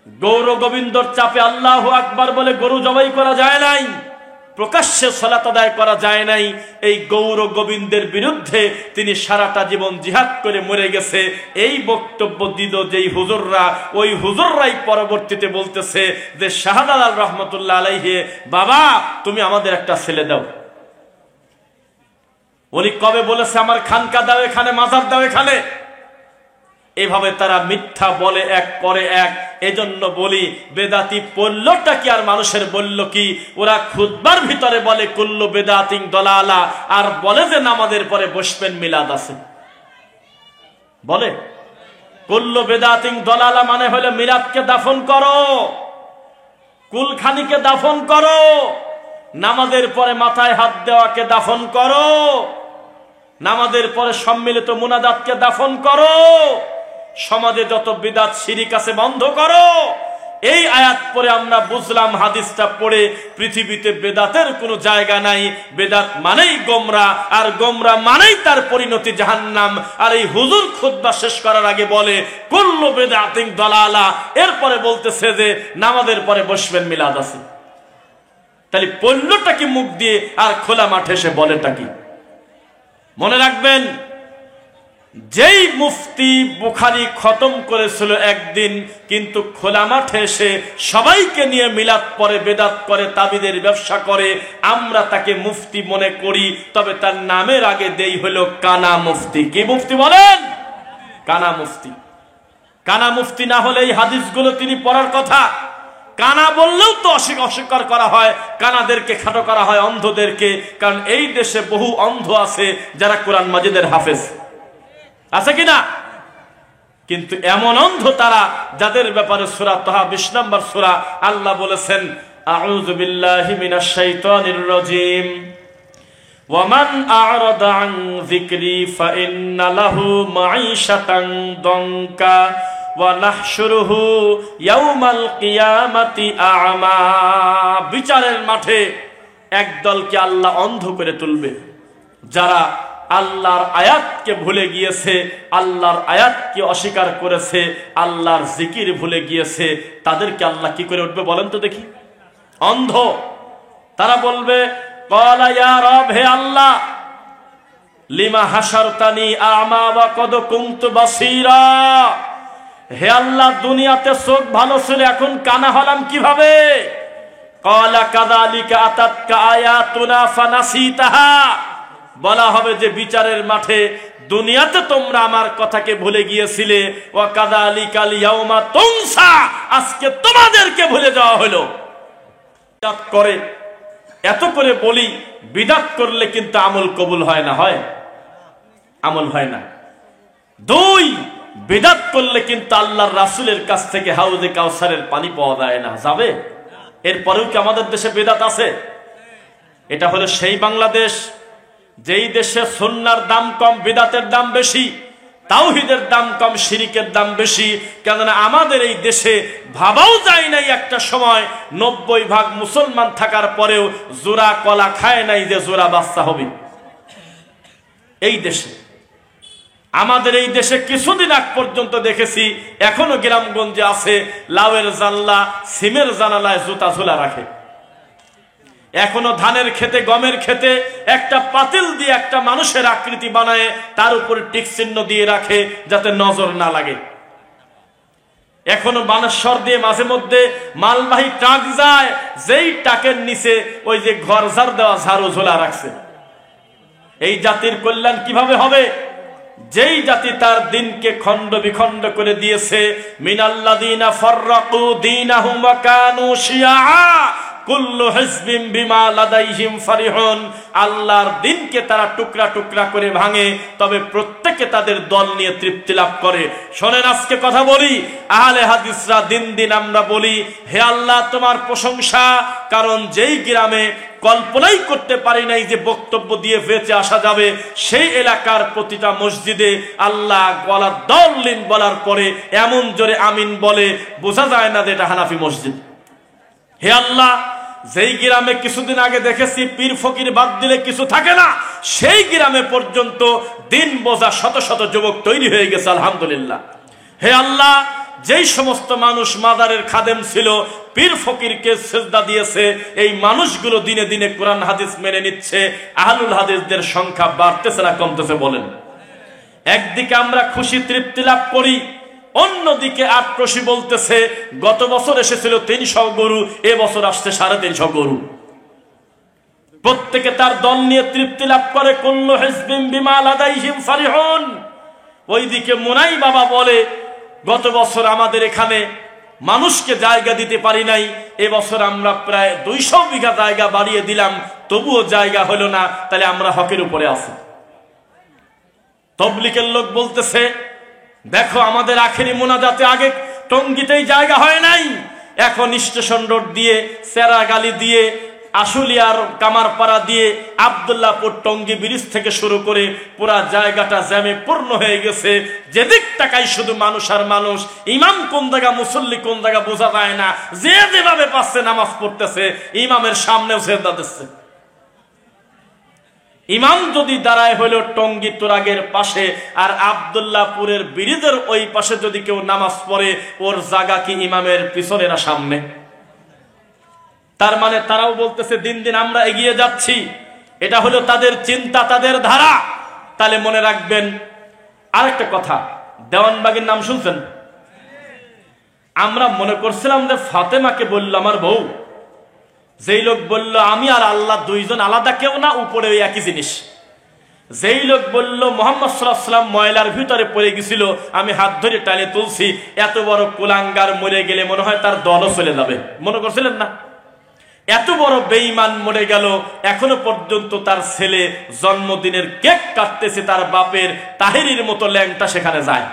গৌর গোবিন্দর চাপে আল্লাহু আকবার বলে গরু জবাই করা যায় নাই, প্রকাশ্যে সালাত আদায় করা যায় নাই। এই গৌর গোবিন্দের বিরুদ্ধে তিনি সারাটা জীবন জিহাদ করে মরে গেছে। এই বক্তব্য দিল যেই হুজুররা, ওই হুজুররাই পরবর্তীতে বলতেছে যে শাহজালাল রহমতুল্লাহ আলাইহি, বাবা তুমি আমাদের একটা ছেলে দাও। উনি কবে বলেছে আমার খানকা দাও এখানে, মাজার দাও এখানে? এভাবে তারা মিথ্যা বলে, এক করে এক। এজন্য বলি বেদাতি পড়লটা কি আর মানুষের বলল কি? ওরা খুতবার ভিতরে বলে কুল্লু বেদাতিন দলালা, আর বলে যে নামাজের পরে বসবেন মিলাদ আছে। বলে কুল্লু বেদাতিন দলালা মানে হলো মিলাদকে দাফন করো, কুলখানিকে দাফন করো, নামাজের পরে মাথায় হাত দেওয়াকে দাফন করো, নামাজের পরে সম্মিলিত মুনাজাতকে দাফন করো, সমাজে যত বিদাত শিরিক আছে বন্ধ করো। এই আয়াত পরে আমরা বুঝলাম, হাদিসটা পড়ে, পৃথিবীতে বেদাতের কোনো জায়গা নাই। বেদাত মানেই গোমরা, আর গোমরা মানেই তার পরিণতি জাহান্নাম। আর এই হুজুর খুতবা শেষ করার আগে বলে কুল্লু বেদাতিন দালালা, এরপরে বলতেছে যে নামাজের পরে বসবেন মিলাদ আছে। তাহলে পড়লটা কি মুখ দিয়ে, আর খোলা মাঠে এসে বলেটা কি? মনে রাখবেন, যেই মুফতি বুখারী খতম করেছিল একদিন, কিন্তু খোলা মাঠে এসে সবাইকে নিয়ে মিলাদ পরে, বেদাত করে, তাবিদের ব্যবসা করে, আমরা তাকে মুফতি মনে করি। তবে তার নামের আগে দেই হলো কানা মুফতি। কি মুফতি বলেন? কানা মুফতি। কানা মুফতি না হলে এই হাদিসগুলো তিনি পড়ার কথা। কানা বললেও তো অস্বীকার করা হয়, কানাদেরকে খাটো করা হয়, অন্ধদেরকে। কারণ এই দেশে বহু অন্ধ আছে যারা কোরআন মাজিদের হাফেজ, আছে কিনা? কিন্তু এমন অন্ধ তারা যাদের ব্যাপারে সূরা তাহা 20 নম্বর সূরা আল্লাহ বলেছেন, আউযু বিল্লাহি মিনাশ শাইতানির রাজীম, ওয়া মান আ'রাদা আন যিকরি ফাইন্না লাহু মাঈশাতান দনকা ওয়া নাহশুরুহু ইয়াওমাল কিয়ামাতি আ'মা। বিচারের মাঠে একদলকে আল্লাহ অন্ধ করে তুলবে, যারা আল্লাহর আয়াতকে ভুলে গিয়েছে, আল্লাহর আয়াতকে অস্বীকার করেছে, আল্লাহর জিকির ভুলে গিয়েছে। তাদেরকে আল্লাহ কি করে উঠবে বলেন তো দেখি? অন্ধ। তারা বলবে ক্বালা ইয়া রব, হে আল্লাহ, লিমা হাশারতানি আ'মা ওয়া কদ কুনতু বাসীরা। হে আল্লাহ, দুনিয়াতে চোখ ভালো ছিল, এখন কানা হলাম কিভাবে? ক্বালা কাযালিকা আতাতকা আয়াতুনা ফানাসিতাহা। বলা হবে যে বিচারের মাঠে দুনিয়াতে তোমরা আমার কথাকে ভুলে গিয়েছিলে, ওয়া কাযালিকাল ইয়াউমা তুনসা, আজকে তোমাদেরকে ভুলে যাওয়া হলো। বিদআত করে, এত করে বলি, বিদআত করলে কিন্তু আমল কবুল হয় না, হয় আমল হয় না। দুই, বিদআত করলে কিন্তু আল্লাহর রাসূলের কাছ থেকে হাউজে কাউসারের পানি পাওয়া যায় না, যাবে? এরপরেও কি আমাদের দেশে বিদআত আছে? এটা হলো সেই বাংলাদেশ যেই দেশে সুন্নাহর দাম কম, বিদআতের দাম বেশি, তাওহীদের দাম কম, শিরকের দাম বেশি। কেননা আমাদের এই দেশে ভাবাও যায় নাই একটা সময় 90% মুসলমান থাকার পরেও জোড়া কলা খায় নাই যে জোড়া বাচ্চা হবে। এই দেশে, আমাদের এই দেশে কিছুদিন আগ পর্যন্ত দেখেছি এখনো গ্রামগঞ্জে আছে লাউয়ের জানলা, সিমের জানালায় জুতা ঝোলা রাখে। এখনো ধানের খেতে, গমের খেতে একটা পাতিল দিয়ে একটা মানুষের আকৃতি বানায় তার উপরে টিক চিহ্ন দিয়ে রাখে যাতে নজর না লাগে। এখনো বানেশ্বর দিয়ে মাঝে মধ্যে মালবাহী ট্রাক যায়, যেই ট্রাকের নিচে ওই যে ঘর ঝাড় দেওয়া ঝাড়ু ঝোলা রাখছে। এই জাতির কল্যাণ কিভাবে হবে? যেই জাতি তার দিনকে খণ্ড বিখণ্ড করে দিয়েছে, মিনাল্লাযীনা ফাররাকু দীনাহুম ওয়া কানু শিয়া কুল্লু হিজবিন বিমা লাদাইহিম ফারিহুন, আল্লাহর দিনকে তারা টুকরা টুকরা করে ভাঙে, তবে প্রত্যেকে তাদের দল নিয়ে তৃপ্তি লাভ করে। শোনেন, আজকে কথা বলি, আহলে হাদিসরা দিন দিন আমরা বলি, হে আল্লাহ তোমার প্রশংসা, কারণ যেই গ্রামে কল্পনাই করতে পারি নাই যে বক্তব্য দিয়ে বেঁচে আসা যাবে, সেই এলাকার প্রতিটা মসজিদে আল্লাহ গলার দলিন বলার পরে এমন জোরে আমিন বলে বোঝা যায় না যে এটা হানাফি মসজিদ। হে আল্লাহ, যেই গ্রামে কিছুদিন আগে দেখেছি পীর ফকির বাদ দিলে কিছু থাকে না, সেই গ্রামে পর্যন্ত দিন বোঝা শত শত যুবক তৈরি হয়ে গেছে, আলহামদুলিল্লাহ। হে আল্লাহ, যেই সমস্ত মানুষ মাদারের খাদেম ছিল, পীর ফকিরকে সিজদা দিয়েছে, এই মানুষগুলো দিনে দিনে কোরআন হাদিস মেনে নিচ্ছে, আহলুল হাদিসদের সংখ্যা বাড়তেছে না কমতেছে? বলেন। একদিকে আমরা খুশি তৃপ্তি লাভ করি, অন্যদিকে আক্রোশী বলতেছে গত বছর এসেছিল 300 গরু, এবছর আসছে 350 গরু। প্রত্যেকে তার দল নিয়ে তৃপ্তি লাভ করে, কুল্লু হিজবিন বিমা লাদাইহিম ফারিহুন। ওইদিকে মুনাই বাবা বলে, গত বছর আমাদের এখানে মানুষকে জায়গা দিতে পারি নাই, এবছর আমরা প্রায় 200 বিঘা জায়গা বাড়িয়ে দিলাম, তবুও জায়গা হলো না, তাহলে আমরা হকের উপরে আছি। তবলিগের লোক বলতেছে, দেখো আমাদের আখেরি মোনাজাতে আগে টঙ্গিতেই জায়গা হয় নাই, এখন স্টেশন রোড দিয়ে, সেরাগালি দিয়ে, আশুলিয়ার কামারপাড়া দিয়ে, আব্দুল্লাহপুর টঙ্গী ব্রিজ থেকে শুরু করে পুরা জায়গাটা জ্যামে পূর্ণ হয়ে গেছে। যেদিক তাকাই শুধু মানুষ আর মানুষ, ইমাম কোন জায়গা, মুসল্লি কোন জায়গা বোঝা যায় না। যে যেভাবে পাচ্ছে নামাজ পড়তেছে, ইমামের সামনেও সেজদা দিচ্ছে। ইমাম যদি দাঁড়ায় হইল টঙ্গী তোরাগের পাশে, আর আব্দুল্লাহপুরের ব্রিজের ওই পাশে যদি কেউ নামাজ পড়ে, ওর জায়গা কি ইমামের পিছনে না সামনে? তার মানে তারাও বলতেছে দিন দিন আমরা এগিয়ে যাচ্ছি। এটা হলো তাদের চিন্তা, তাদের ধারা। তাহলে মনে রাখবেন আরেকটা কথা, দেওয়ানবাগের নাম শুনছেন? আমরা মনে করছিলাম যে ফাতেমাকে বলল আমার বউ, যেই লোক বলল আমি আর আল্লাহ দুইজন আলাদা, কেউ না, উপরে ওই একই জিনিস। যেই লোক বলল মুহাম্মদ সাল্লাল্লাহু আলাইহি ওয়াসাল্লাম ময়লার ভিতরে পড়ে গেছিল, আমি হাত ধরে টানে তুলছি, এত বড় কুলাঙ্গার মরে গেলে মনে হয় তার দলও চলে যাবে, মনে করছিলেন না? এত বড় বেঈমান মরে গেল, এখনো পর্যন্ত তার ছেলে জন্মদিনের কেক কাটতেছে, তার বাপের তাহেরির মতো ল্যাংটা সেখানে যায়।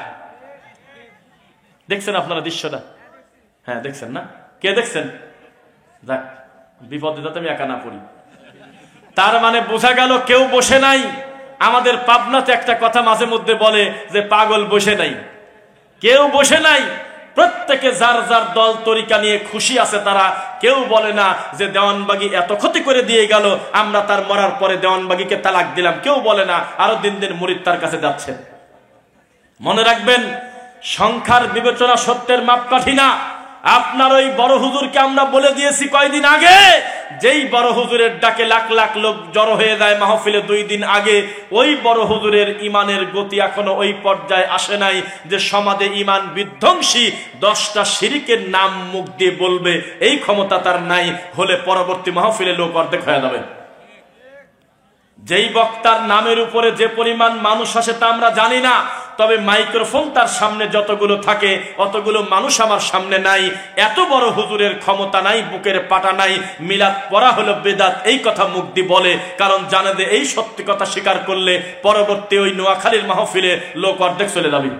দেখছেন আপনারা দৃশ্যটা? হ্যাঁ দেখছেন না? কে দেখছেন? যাক, বিপদে যাতে আমি একা না পড়ি। তার মানে বোঝা গেল কেউ বসে নাই। আমাদের পাবনাতে একটা কথা মাঝে মধ্যে বলে যে পাগল বসে নাই, কেউ বসে নাই। প্রত্যেকে যার যার দল তরিকা নিয়ে খুশি আছে তারা। কেউ বলে না যে দেওয়ানবাগী এত ক্ষতি করে দিয়ে গেল, আমরা তার মরার পরে দেওয়ানবাগীকে তালাক দিলাম। কেউ বলে না, আরো দিন দিন মুরিদ তার কাছে যাচ্ছে। মনে রাখবেন, সংখ্যার বিবেচনা সত্যের মাপকাঠি না। আপনার ওই বড় হুজুরকে আমরা বলে দিয়েছি কয়দিন আগে, যেই বড় হুজুরের ডাকে লাখ লাখ লোক জড়ো হয়ে যায় মাহফিলে 2 দিন আগে, ওই বড় হুজুরের ইমানের গতি এখনো ওই পর্যায়ে আসে নাই যে সমাজে ইমান বিধ্বংসী 10টা শিরকের নাম মুখ দিয়ে বলবে, এই ক্ষমতা তার নাই। হলে পরবর্তী মাহফিলে লোক অর্ধেক হয়ে যাবে। যেই বক্তার নামের উপরে যে পরিমাণ মানুষ আসে তা আমরা জানি না, তবে মাইক্রোফোন তার সামনে যতগুলো থাকে অতগুলো মানুষ আমার সামনে নাই। এত বড় হুজুরের ক্ষমতা নাই, বুকের পাটা নাই, মিলাদ পড়া হলো বেদাত এই কথা মুখ দিয়ে বলে, কারণ জানে যে এই সত্যি কথা স্বীকার করলে পরবর্তী ওই নোয়াখালীর মাহফিলে লোক অর্ধেক চলে যাবে।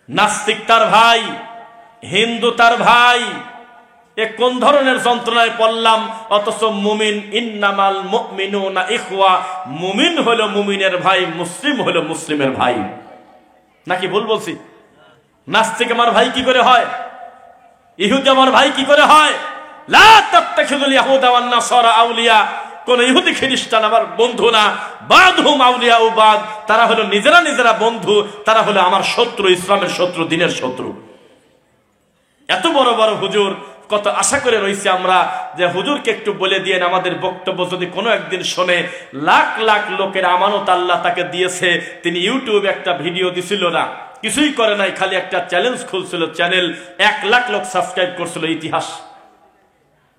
নাস্তিক তার ভাই, হিন্দু তার ভাই, এ কোন ধরনের যন্ত্রণায় পড়লাম? অথচ মুমিন, ইন্নামাল মুমিনুনা ইখওয়া, মুমিন হলো মুমিনের ভাই, মুসলিম হলো মুসলিমের ভাই। নাকি ভুল বলছি? নাস্তিক আমার ভাই কি করে হয়? ইহুদি আমার ভাই কি করে হয়? লা তাত্তাখিযুল ইয়াহুদা ওয়ান নাসারা আউলিয়া, কোন ইহুদি খ্রিস্টান আমার বন্ধু না। বাদহুম আউলিয়া ও বাদ, তারা হলো নিজেরা নিজেরা বন্ধু, তারা হলো আমার শত্রু, ইসলামের শত্রু, দ্বীনের শত্রু। এত বড় বড় হুজুর, কত আশা করে রয়েছে আমরা যে হুজুরকে একটু বলে দিয়ে আমাদের বক্তব্য যদি কোনো একদিন শোনে। লাখ লাখ লোকের আমানত আল্লাহ তাকে দিয়েছে। তিনি ইউটিউবে একটা ভিডিও দিছিল না, কিছুই করে নাই, খালি একটা চ্যালেঞ্জ খুলছিল, চ্যানেল 1 লাখ লোক সাবস্ক্রাইব করছিল। ইতিহাস,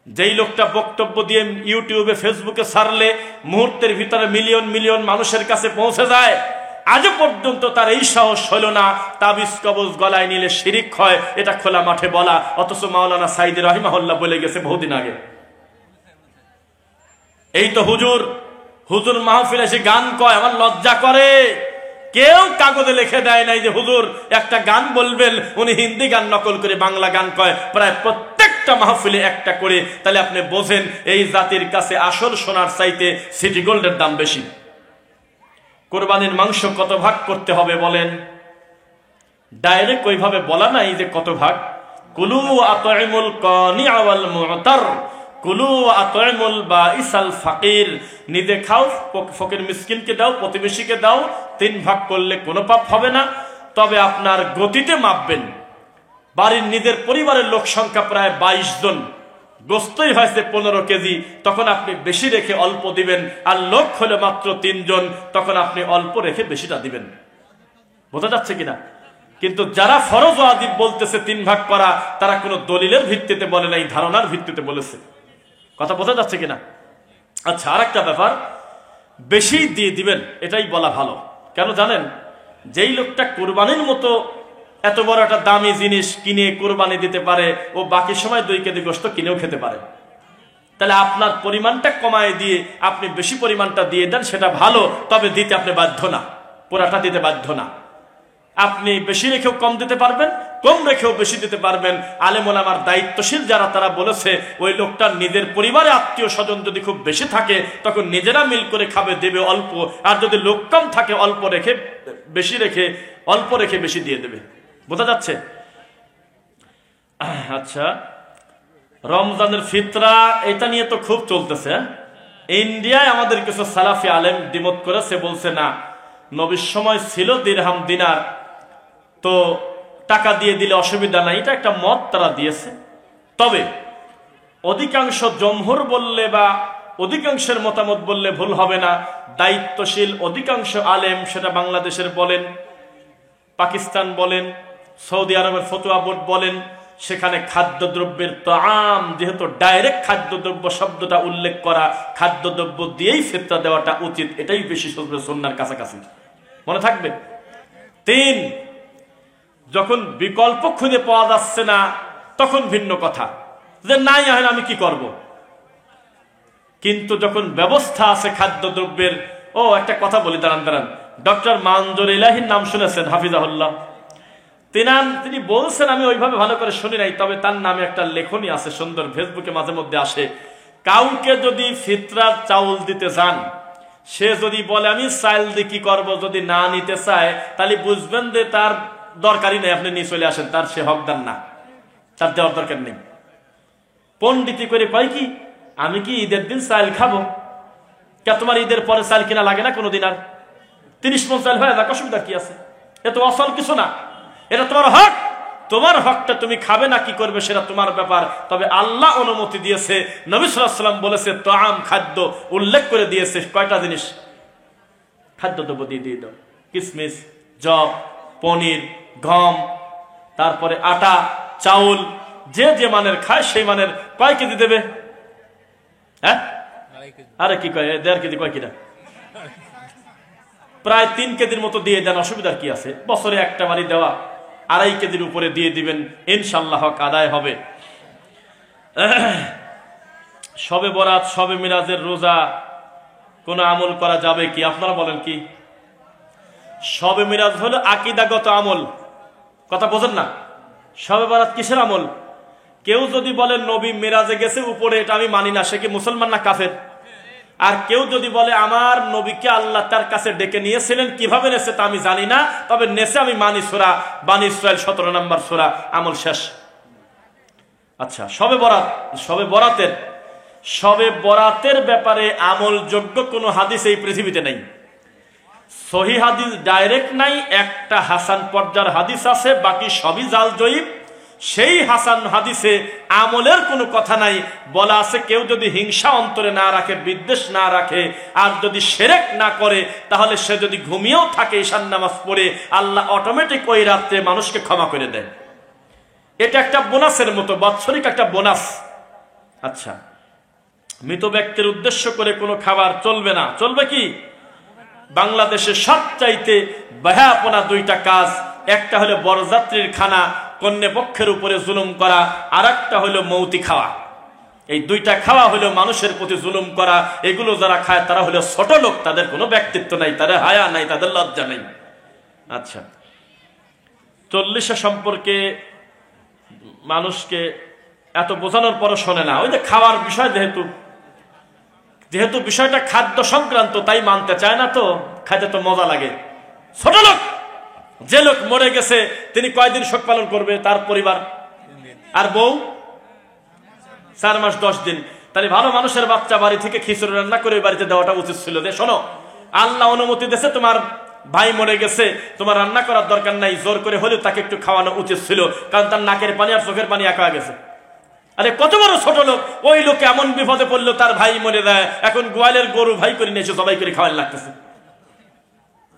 যেই লোকটা বক্তব্য দিয়ে ইউটিউবে ফেসবুকে ছাড়লে মুহূর্তের ভিতরে মিলিয়ন মিলিয়ন মানুষের কাছে পৌঁছে যায়, আজও পর্যন্ত তার এই সাহস হল না তাবিজ কবজ গলায় নিলে শিরিক হয় এটা খোলা মাঠে বলা। অথচ মাওলানা সাইদি রাহিমাহুল্লাহ বলে গেছে বহুদিন আগে। এই তো হুজুর, হুজুর মাহফিলে এসে গান কয়, আমার লজ্জা করে। কেউ কাগজে লিখে দেয় নাই যে হুজুর একটা গান বলবেন, উনি হিন্দি গান নকল করে বাংলা গান কয়, প্রায় প্রত্যেকটা মাহফিলে একটা করে। তাহলে আপনি বোঝেন এই জাতির কাছে আসল সোনার চাইতে সিটি গোল্ডের দাম বেশি। কোরবানির মাংস কত ভাগ করতে হবে বলেন? ডাইরেক্ট ওইভাবে বলা নাই যে কত ভাগ। কুলু আতইমুল কানিআ ওয়াল মু'তার, কুলু আতইমুল বাঈসাল ফাকির, নিজে খাও, ফকির মিসকিনকে দাও, প্রতিবেশীকে দাও। 3 ভাগ করলে কোনো পাপ হবে না, তবে আপনার গতিতে মাপবেন। বাড়ির নিজের পরিবারের লোক সংখ্যা প্রায় 22 জন, গোস্তই হয়েছে 15 কেজি, তখন আপনি বেশি রেখে অল্প দিবেন। আর লোক হলে মাত্র 3 জন, তখন আপনি অল্প রেখে বেশিটা দিবেন। বোঝা যাচ্ছে কিনা? কিন্তু যারা ফরজ ওয়াজিব বলতেছে 3 ভাগ করা, তারা কোনো দলিলের ভিত্তিতে বলে নাই, ধারণার ভিত্তিতে বলেছে। কথা বোঝা যাচ্ছে কিনা? আচ্ছা, আর একটা ব্যাপার, বেশি দিয়ে দিবেন এটাই বলা ভালো। কেন জানেন? যেই লোকটা কুরবানির মতো এত বড় একটা দামি জিনিস কিনে কুরবানি দিতে পারে, ও বাকি সময় 2 কেজি গোশত কিনেও খেতে পারে। তাহলে আপনার পরিমাণটা কমায় দিয়ে আপনি বেশি পরিমাণটা দিয়ে দেন, সেটা ভালো, তবে দিতে আপনি বাধ্য না, পুরাটা দিতে বাধ্য না। আপনি বেশি রেখেও কম দিতে পারবেন, কম রেখেও বেশি দিতে পারবেন। আলেম ওলামার দায়িত্বশীল যারা, তারা বলেছে ওই লোকটার নিজের পরিবারে আত্মীয় স্বজন যদি খুব বেশি থাকে, তখন নিজেরা মিল করে খাবে, দেবে অল্প। আর যদি লোক কম থাকে, অল্প রেখে বেশি রেখে, অল্প রেখে বেশি দিয়ে দেবে। বোঝা যাচ্ছে? আচ্ছা, রমজানের ফিতরা এটা নিয়ে তো খুব চলতেছে। ইন্ডিয়ায় আমাদের কিছু সালাফি আলেম দ্বিমত করেছে, বলছে না, নবীর সময় ছিল দিরহাম দিনার, তো টাকা দিয়ে দিলে অসুবিধা নাই, এটা একটা মত তারা দিয়েছে। তবে অধিকাংশ জমহুর বললে বা অধিকাংশের মতামত বললে ভুল হবে না, দায়িত্বশীল অধিকাংশ আলেম, সেটা বাংলাদেশের বলেন, পাকিস্তান বলেন, সৌদি আরবের ফতোয়া বোর্ড বলেন, সেখানে খাদ্যদ্রব্যের তাআম, যেহেতু ডাইরেক্ট খাদ্যদ্রব্য শব্দটা উল্লেখ করা, খাদ্যদ্রব্য দিয়েই ফিতরা দেওয়াটা উচিত, এটাই বেশি সুন্নাহর কাছাকাছি। মনে থাকবে। 3, যখন বিকল্প খুঁজে পাওয়া যাচ্ছে না, তখন ভিন্ন কথা, যে নাই হয় আমি কি করব। কিন্তু যখন ব্যবস্থা আছে খাদ্যদ্রব্যের, একটা কথা বলি, দাঁড়ান, ডক্টর মানজুর ইলাহির নাম শুনেছেন, হাফিজাহুল্লাহ? তিনি বলছেন, আমি ওইভাবে ভালো করে শুনি নাই, তবে তার নামে একটা লেখনী আছে সুন্দর, ফেসবুকে মাঝে মধ্যে আসে। কাউকে যদি ফিতরার চাউল দিতে চান, সে যদি বলে আমি চাল দিয়ে কি করবো, যদি না নিতে চায়, তাহলে বুঝবেন যে তার দরকারই নেই, আপনি নিয়ে চলে আসেন, তার সে হকদার না, তার দেওয়ার দরকার নেই। পন্ডিতি করে কয় কি, আমি কি ঈদের দিন চাল খাবো? কে তোমার ঈদের পরে চাল কিনা লাগে না কোনোদিন? আর 30 মণ চাল হয়ে যাক, অসুবিধা কি আছে? এ তো অসল কিছু না, এটা তোমার হক। তোমার হকটা তুমি খাবে না কি করবে সেটা তোমার ব্যাপার। তবে আল্লাহ অনুমতি দিয়েছে, নবী সাল্লাল্লাহু আলাইহি ওয়াসাল্লাম বলেছে, তাআম খাদ্য উল্লেখ করে দিয়েছে কয়টা জিনিস, খাদ্যদ্রব্য দিয়ে দাও, কিশমিশ, জব, পনির, গম, তারপরে আটা, চাউল, যে যে মানের খায় সেই মানের কয় কেজি দেবে? হ্যাঁ, আরে কি কয় 1.5 কেজি কয় কিনা, প্রায় 3 কেজির মতো দিয়ে দেন, অসুবিধার কি আছে? বছরে একটা বাড়ি দেওয়া, 2.5 কেজির উপরে দিয়ে দিবেন, ইনশাল্লাহ হক আদায় হবে। শবে বরাত, শবে মিরাজের রোজা কোন আমল করা যাবে কি? আপনারা বলেন কি? শবে মিরাজ হলো আকীদাগত আমল, কথা বোঝেন না? শবে বরাত কিসের আমল? কেউ যদি বলে নবী মিরাজে গেছে উপরে, এটা আমি মানি না, সে কি মুসলমান না কাফের? আর কেউ যদি বলে আমার নবীকে আল্লাহ তার কাছে ডেকে নিয়েছিলেন, কিভাবে নেছে তা আমি জানি না, তবে নেছে আমি মানি, সূরা বানী ইসরাইল 17 নম্বর সূরা, আমল শেষ। আচ্ছা, শবে বরাতের ব্যাপারে আমলযোগ্য কোনো হাদিস এই পৃথিবীতে নেই। সহিহ হাদিস ডাইরেক্ট নাই, একটা হাসান পর্যায়ের হাদিস আছে, বাকি সবই জাল জয়ীব। সেই হাসান হাদিসে আমলের কোনো কথা নাই। বলা আছে কেউ যদি হিংসা অন্তরে না রাখে, বিদ্বেষ না রাখে, আর যদি শিরক না করে, তাহলে সে যদি ঘুমিয়েও থাকে ঈশান নামাজ পড়ে, আল্লাহ অটোমেটিক ওই রাত্রে মানুষকে ক্ষমা করে দেয়। এটা একটা বোনাসের মতো, বাৎসরিক একটা বোনাস। আচ্ছা, মৃত ব্যক্তির উদ্দেশ্য করে কোনো খাবার চলবে না। চলবে কি? বাংলাদেশে সবচাইতে বেহায়াপনা 2টা কাজ, একটা হলো বরযাত্রীর খানা, কন্যা পক্ষের উপরে জুলুম করা, আর একটা হলো মৌতি খাওয়া। এই 2টা খাওয়া হলো মানুষের প্রতি জুলুম করা। এগুলো যারা খায় তারা হলো ছোট লোক, তাদের কোনো ব্যক্তিত্ব নাই, তাদের হায়া নাই, তাদের লজ্জা নেই। আচ্ছা, 40 সম্পর্কে মানুষকে এত বোঝানোর পরও শোনে না। ওই যে খাওয়ার বিষয়, যেহেতু বিষয়টা খাদ্য সংক্রান্ত, তাই মানতে চায় না। তো খাইতে তো মজা লাগে। ছোট লোক, যে লোক মরে গেছে তিনি কয়দিন শোক পালন করবে? তার পরিবার আর বউ 4 মাস 10 দিন। তাহলে ভালো মানুষের বাচ্চা বাড়ি থেকে খিচুড়ি রান্না করে বাড়িতে দেওয়াটা উচিত ছিল। যে শোনো, আল্লাহ অনুমতি দিয়েছে, তোমার ভাই মরে গেছে, তোমার রান্না করার দরকার নাই, জোর করে হলেও তাকে একটু খাওয়ানো উচিত ছিল, কারণ তার নাকের পানি আর চোখের পানি একা গেছে। আরে কত বড় ছোট লোক! ওই লোক এমন বিপদে পড়লো, তার ভাই মরে দেয়, এখন গোয়ালের গরু ভাই করে নিয়েছে, সবাই করে খাওয়ার লাগতেছে।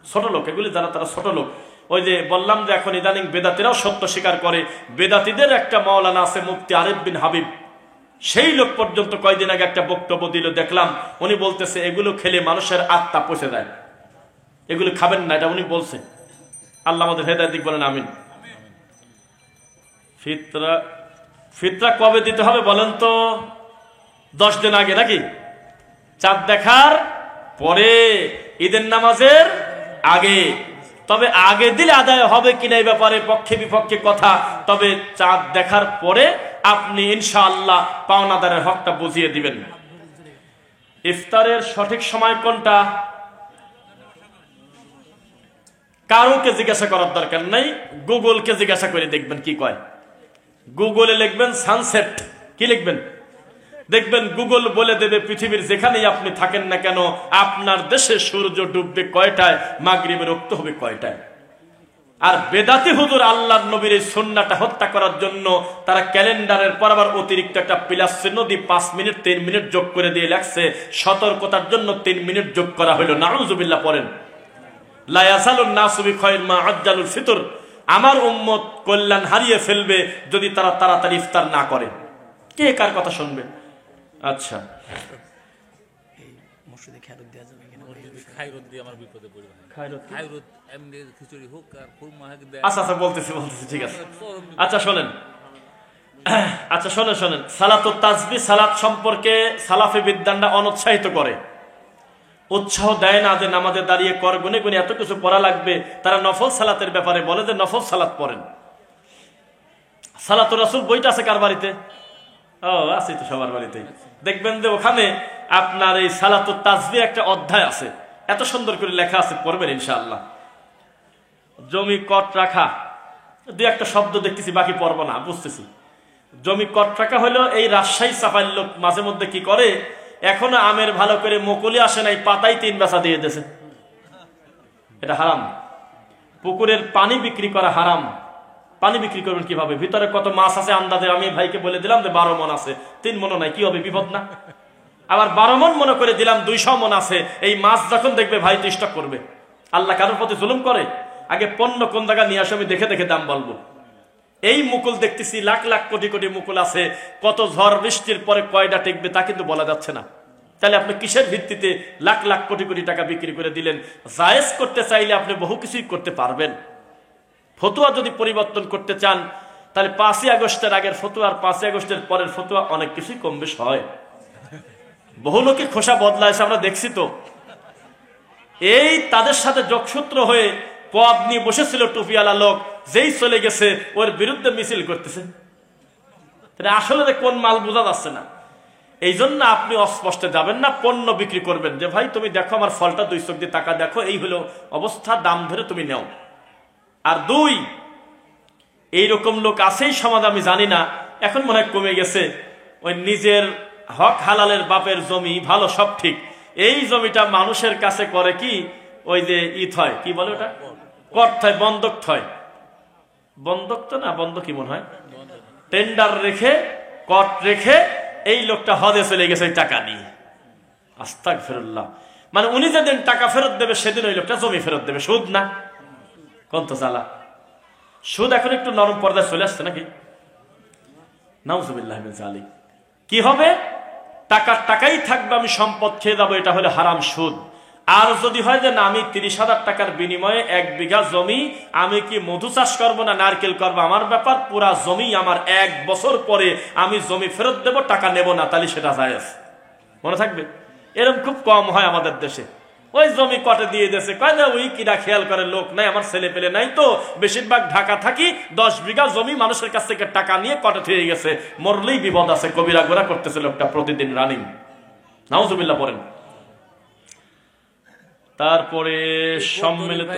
ছোট লোক এগুলি, যারা তারা ছোট লোক। ওই যে বললাম যে এখন ইদানিং বেদাতিরাও সত্য স্বীকার করে। বেদাতিদের একটা মাওলানা আছে, মুফতি আরিফ বিন হাবিব, সেই লোক পর্যন্ত কয়দিন আগে একটা বক্তব্য দিল, দেখলাম উনি বলতেছে এগুলো খেলে মানুষের আত্মা পচে যায়, এগুলো খাবেন না, এটা উনি বলছে। আল্লাহ আমাদের হেদায়েত দিক, বলেন আমিন। ফিতরা কবে দিতে হবে বলেন তো? 10 দিন আগে নাকি? চাঁদ দেখার পরে, ঈদের নামাজের আগে। তবে আগে দিলে আদায় হবে কিনা এই ব্যাপারে পক্ষে বিপক্ষে কথা। তবে চাঁদ দেখার পরে আপনি ইনশাআল্লাহ পাওনাদারের হকটা বুঝিয়ে দিবেন। ইফতারের সঠিক সময় কোনটা? কারোকে জিজ্ঞাসা করার দরকার নাই, গুগলকে জিজ্ঞাসা করে দেখবেন কি কয়। গুগলে লিখবেন সানসেট, কি লিখবেন? দেখবেন গুগল বলে দেবে পৃথিবীর যেখানেই আপনি থাকেন না কেন, আপনার দেশে সূর্য ডুববে কয়টায়, মাগরিবে রক্ত হবে কয়টায়। আর বেদাতি হুজুর আল্লাহর নবীর এই সুন্নাহটা হত্যা করার জন্য তারা ক্যালেন্ডারের পর আবার অতিরিক্ত একটা প্লাস চিহ্ন দিয়ে 5 মিনিট 3 মিনিট যোগ করে দিয়ে লাগছে, সতর্কতার জন্য 3 মিনিট যোগ করা হলো। নাউযুবিল্লাহ পড়েন। লা ইয়াসালুন নাসু বিখাইর মা আজ্জালুল ফিতর। আমার উম্মত কল্যাণ হারিয়ে ফেলবে যদি তারা তাড়াতাড়ি ইফতার না করে। কে কার কথা শুনবে? আচ্ছা, আচ্ছা বলতেছি, ঠিক আছে। আচ্ছা শোনেন, সালাতুত তাসবিহ, সালাত সম্পর্কে সালাফি বিদ্বানরা অনুৎসাহিত করে, উৎসাহ দেয় না যে নামাজে দাঁড়িয়ে কর গুনে গুনে এত কিছু পড়া লাগবে। তারা নফল সালাতের ব্যাপারে বলে যে নফল সালাত পড়েন। সালাতুর রাসূল বইটা আছে কার বাড়িতে? ও, আছে তো সবার বাড়িতেই। দেখবেন যে ওখানে আপনার এই সালাতুত তাসবিহ একটা অধ্যায় আছে, এত সুন্দর করে লেখা আছে, পড়বেন ইনশাআল্লাহ। জমি কট রাখা, 2-1 শব্দ দেখতেছি, বাকি পড়বো না, বুঝতেছি। জমি কট রাখা হলো এই রাজশাহী চাপাইল লোক মাঝে মধ্যে কি করে, এখনো আমের ভালো করে মুকুলি আসে নাই, পাতায় 3 বেচা দিয়ে দিয়েছে। এটা হারাম। পুকুরের পানি বিক্রি করা হারাম। পানি বিক্রি করবেন কিভাবে? ভিতরে কত মাছ আছে আন্দাজে আমি ভাইকে বলে দিলাম যে 12 মণ আছে, 3 মণ নাই, কি হবে? বিপদ না? আবার 12 মণ মনে করে দিলাম 200 মণ আছে। এই মাছ যখন দেখবে ভাই তো স্টক করবে। আল্লাহ কারোর প্রতি জুলুম করে? আগে পণ্য কোন জায়গা নিয়ে আসে আমি দেখে দেখে দাম বলবো। এই মুকুল দেখতেছি লাখ লাখ কোটি কোটি মুকুল আছে, কত ঝড় বৃষ্টির পরে কয়টা টিকবে তা কিন্তু বলা যাচ্ছে না। তাহলে আপনি কিসের ভিত্তিতে লাখ লাখ কোটি কোটি টাকা বিক্রি করে দিলেন? জায়েজ করতে চাইলে আপনি বহু কিছুই করতে পারবেন। ফতোয়া যদি পরিবর্তন করতে চান তাহলে 5ই আগস্টের আগের ফতোয়া আর 5ই আগস্টের পরের ফতোয়া অনেক কিছুই কম বেশ হয়। বহু লোকের খোসা বদলাইছে, আমরা দেখছি তো। এই তাদের সাথে যোগসূত্র হয়ে পদ নিয়ে বসেছিল টুপিওয়ালা লোক, যেই চলে গেছে ওর বিরুদ্ধে মিছিল করতেছে। আসলে কোন মাল বোঝা যাচ্ছে না। এই জন্য আপনি অস্পষ্টে যাবেন না, পণ্য বিক্রি করবেন যে ভাই তুমি দেখো আমার ফলটা 2 চোখ দিয়ে টাকা দেখো, এই হলো অবস্থা, দাম ধরে তুমি নেও। আর 2, এইরকম লোক আছেই সমাজ, আমি জানি না, এখন মনে হয় কমে গেছে। ওই নিজের হক হালালের বাপের জমি ভালো সব ঠিক, এই জমিটা মানুষের কাছে করে কি ওই যে হয় কি বলে ওটা, কর থয়, বন্ধক থয়, বন্ধক তো না, বন্ধক কি মনে হয়, টেন্ডার রেখে কর রেখে এই লোকটা হদে চলে গেছে ওই টাকা নিয়ে। আস্তাগফিরুল্লাহ। মানে উনি যেদিন টাকা ফেরত দেবে সেদিন ওই লোকটা জমি ফেরত দেবে। সুদ না, কোন তো জ্বালা। সুদ এখন একটু নরম পর্দায় চলে আসছে নাকি? নাউজুবিল্লাহ মিন যালিক। কি হবে? টাকাই থাকবে, আমি সম্পদ খেয়ে যাবো, এটা হলো হারাম সুদ। আর যদি হয় যে না, আমি 30,000 টাকার বিনিময়ে 1 বিঘা জমি, আমি কি মধু চাষ করবো না নারকেল করবো আমার ব্যাপার, পুরা জমি আমার 1 বছর পরে আমি জমি ফেরত দেব, টাকা নেব না, তাহলে সেটা জায়েজ। মনে থাকবে, এরকম খুব কম হয় আমাদের দেশে। ওই জমি কটে দিয়ে দেশে, কয় না ওই কিনা খেয়াল করে লোক নাই, আমার ছেলে পেলে নাই তো, বেশিরভাগ ঢাকা থাকি, 10 বিঘা জমি মানুষের কাছ থেকে টাকা নিয়ে কটে থেকে গেছে, মরলেই বিপদ আছে, কবিরা গোরা করতেছে লোকটা প্রতিদিন রানিং। নাউজুবিল্লাহ পড়েন। তারপরে সম্মিলিত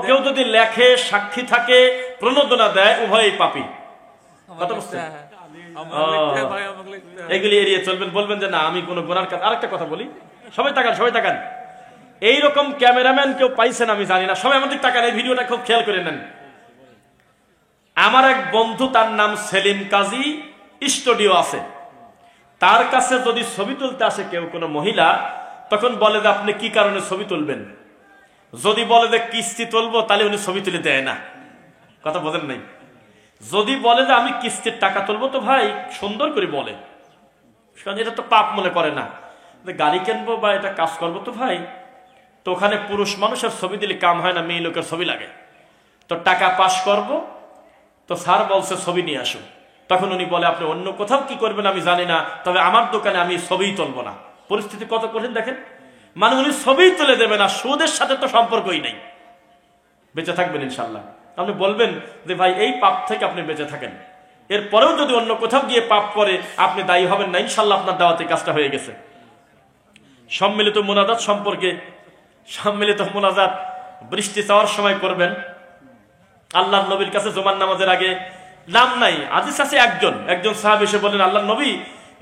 কেউ যদি লেখে, সাক্ষী থাকে, প্রণোদনা দেয়, উভয়ই পাপী। কথা বুঝছেন? এগুলি এড়িয়ে চলবেন, বলবেন যে না আমি কোনো গুনার কাজ। আরেকটা কথা বলি, সবাই তাকান। এইরকম ক্যামেরাম্যান কেউ পাইছেন আমি জানি না, সবাই আমাদের তাকান, এই ভিডিওটা খুব খেয়াল করে নেন। আমার এক বন্ধু, তার নাম সেলিম কাজী, স্টুডিও আছে। তার কাছে যদি ছবি তুলতে আসে কেউ, কোনো মহিলা, তখন বলে যে আপনি কি কারণে ছবি তুলবেন। যদি বলে যে কিস্তি তুলবো, তাহলে উনি ছবি তুলে দেয় না। কথা বোঝেন নাই? যদি বলে যে আমি কিস্তির টাকা তুলবো, তো ভাই সুন্দর করে বলে, কারণ এটা তো পাপ মনে করে না। গাড়ি কিনবো বা এটা কাজ করবো, তো ভাই তো ওখানে পুরুষ মানুষের ছবি দিলে কাম হয় না, মেয়ে লোকের ছবি লাগে। তো টাকা পাস করব, তো স্যার বলছে ছবি নিয়ে আসো। তখন উনি বলে আপনি অন্য কোথাও কি করবেন আমি জানি না, তবে আমার দোকানে আমি ছবিই তুলবো না। পরিস্থিতি কত কঠিন দেখেন। মানে উনি ছবিই তুলে দেবে না, সুদের সাথে তো সম্পর্কই নেই। বেঁচে থাকবেন ইনশাল্লাহ। আপনি বলবেন যে ভাই এই পাপ থেকে আপনি বেঁচে থাকেন, এরপরেও যদি অন্য কোথাও গিয়ে পাপ করে আপনি দায়ী হবেন না, ইনশাল্লাহ আপনার দাওয়াতে কাজটা হয়ে গেছে। সম্মিলিত মোনাজাত সম্পর্কে, সম্মিলিত মোনাজাত বৃষ্টি চাওয়ার সময় করবেন। আল্লাহর নবীর কাছে জুমার নামাজের আগে, নাম নাই, হাদিস আছে, একজন সাহাবী এসে বলেন আল্লাহর নবী,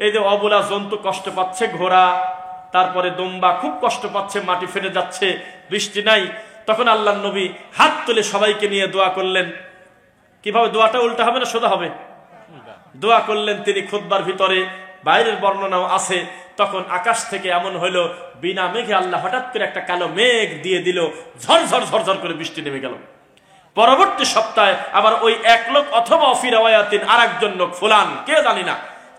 এই যে অবলা জন্তু কষ্ট পাচ্ছে, ঘোড়া তারপরে দুম্বা খুব কষ্ট পাচ্ছে, মাটি ফেটে যাচ্ছে, বৃষ্টি নাই। তখন আল্লাহর নবী হাত তুলে সবাইকে নিয়ে দোয়া করলেন। কিভাবে দোয়াটা উল্টা হবে না সোজা হবে? দোয়া করলেন তিনি খুতবার ভিতরে, বাইরের বর্ণনাও আছে। তখন আকাশ থেকে এমন হইল, বিনা মেঘে আল্লাহ হঠাৎ করে একটা কালো মেঘ দিয়ে দিল, ঝরঝর করে বৃষ্টি নেমে গেল। পরবর্তী সপ্তাহে আবার ওই এক লোক অথবা ফিরাওয়ায়াতিন আর একজন লোক ফুলান কে জানি না,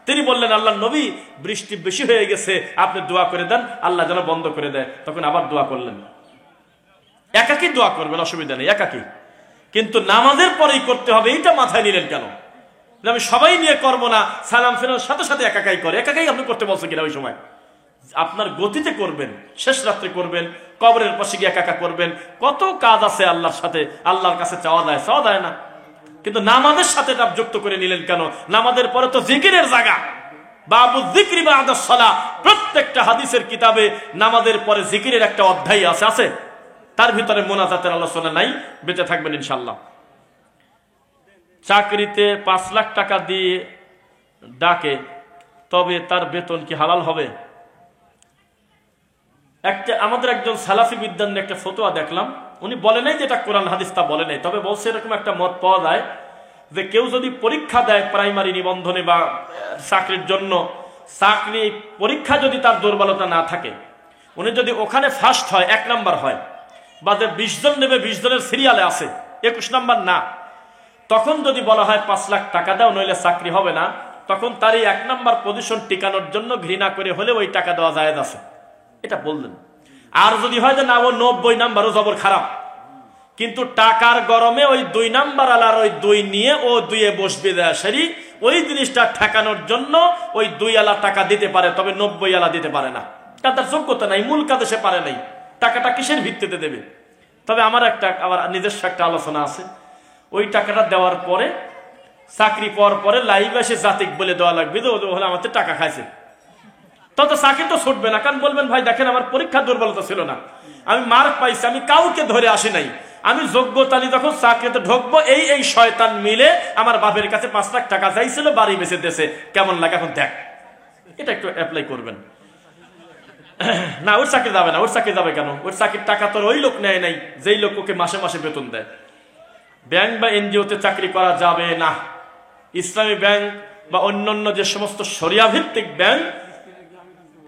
তিনি বললেন আল্লাহর নবী বৃষ্টি বেশি হয়ে গেছে, আপনি দোয়া করে দেন আল্লাহ যেন বন্ধ করে দেয়। তখন আবার দোয়া করলেন। একাকি দোয়া করবেন, অসুবিধা নেই, একাকি, কিন্তু নামাজের পরেই করতে হবে, এইটা মাথায় নিলেন কেন? আমি সবাই নিয়ে করবো না, সালাম ফেরার সাথে সাথে একাকাই করে। একাকাই আপনি করতে বলছেন কিনা? ওই সময় আপনার গতিতে করবেন, শেষ রাত্রে করবেন, কবরের পাশে গিয়ে একা করবেন। কত কাজ আছে আল্লাহর সাথে, আল্লাহর কাছে চাওয়া যায় না, কিন্তু নামাজের সাথে এটা যুক্ত করে নিলেন কেন? নামাজের পরে তো জিকিরের জায়গা, বাবু যিকরি বাদাস সালাহ। প্রত্যেকটা হাদিসের কিতাবে নামাজের পরে জিকিরের একটা অধ্যায় আছে, তার ভিতরে মোনাজাতের আলোচনা নাই। বেঁচে থাকবেন ইনশাআল্লাহ। চাকরিতে 5 লাখ টাকা দিয়ে ডাকে, তবে তার বেতন কি হালাল হবে? আমাদের একজন সালাফি বিদ্যান একটা ফতোয়া দেখলাম, উনি বলে নাই যে এটা কোরআন হাদিস, তা বলে নাই, তবে বলছে এরকম একটা মত পাওয়া যায় যে কেউ যদি পরীক্ষা দেয় প্রাইমারি নিবন্ধনে বা চাকরির জন্য, চাকরি পরীক্ষা যদি তার দুর্বলতা না থাকে, উনি যদি ওখানে ফার্স্ট হয়, 1 নাম্বার হয়, বা যে 20 জন নেবে 20 জনের সিরিয়ালে আছে, 21 নাম্বার না, তখন যদি বলা হয় 5 লাখ টাকা দাও নইলে চাকরি হবে না, তখন তার এই 1 নাম্বার পজিশন টিকানোর জন্য ঘৃণা করে হলে ওই টাকা দেওয়া জায়েজ আছে, এটা বললেন। আর যদি হয় যে না ও 90 নাম্বারও জবর খারাপ, কিন্তু টাকার গরমে ওই 2 নাম্বার আলার ওই 2 নিয়ে ও 2-এ বসবে দেয়াশারি, ওই জিনিসটা ঠেকানোর জন্য ওই 2 আলা টাকা দিতে পারে, তবে 90 আলা দিতে পারে না, তার যোগ্যতা নাই, মূল কাজে সে পারে নাই, টাকাটা কিসের ভিত্তিতে দেবে? তবে আমার আবার নিজস্ব একটা আলোচনা আছে, ওই টাকাটা দেওয়ার পরে চাকরি পাওয়ার পরে লাইভ এসে জাতিক বলে দেওয়া লাগবে যে হলে আমাদের টাকা খাইছে, তত চাকরি তো ছুটবে না, কারণ বলবেন ভাই দেখেন আমার পরীক্ষা দুর্বলতা ছিল না, আমি মার্ক পাইছি, আমি কাউকে ধরে আসি নাই, আমি যোগ্যতা নিয়ে যখন চাকরিতে ঢুকবো এই শয়তান মিলে আমার বাপের কাছে 5 লাখ টাকা চাইছিল, বাড়ি বেঁচে দিয়েছে, কেমন লাগে এখন দেখ, এটা একটু অ্যাপ্লাই করবেন। না ওর চাকরি যাবে না, ওর চাকরি যাবে কেন? ওর চাকরির টাকা তো ওই লোক নেয় নাই যেই লোক ওকে মাসে মাসে বেতন দেয়। ব্যাংক বা এনজিওতে চাকরি করা যাবে না। ইসলামী ব্যাংক বা অন্যান্য যে সমস্ত শরিয়া ভিত্তিক ব্যাংক,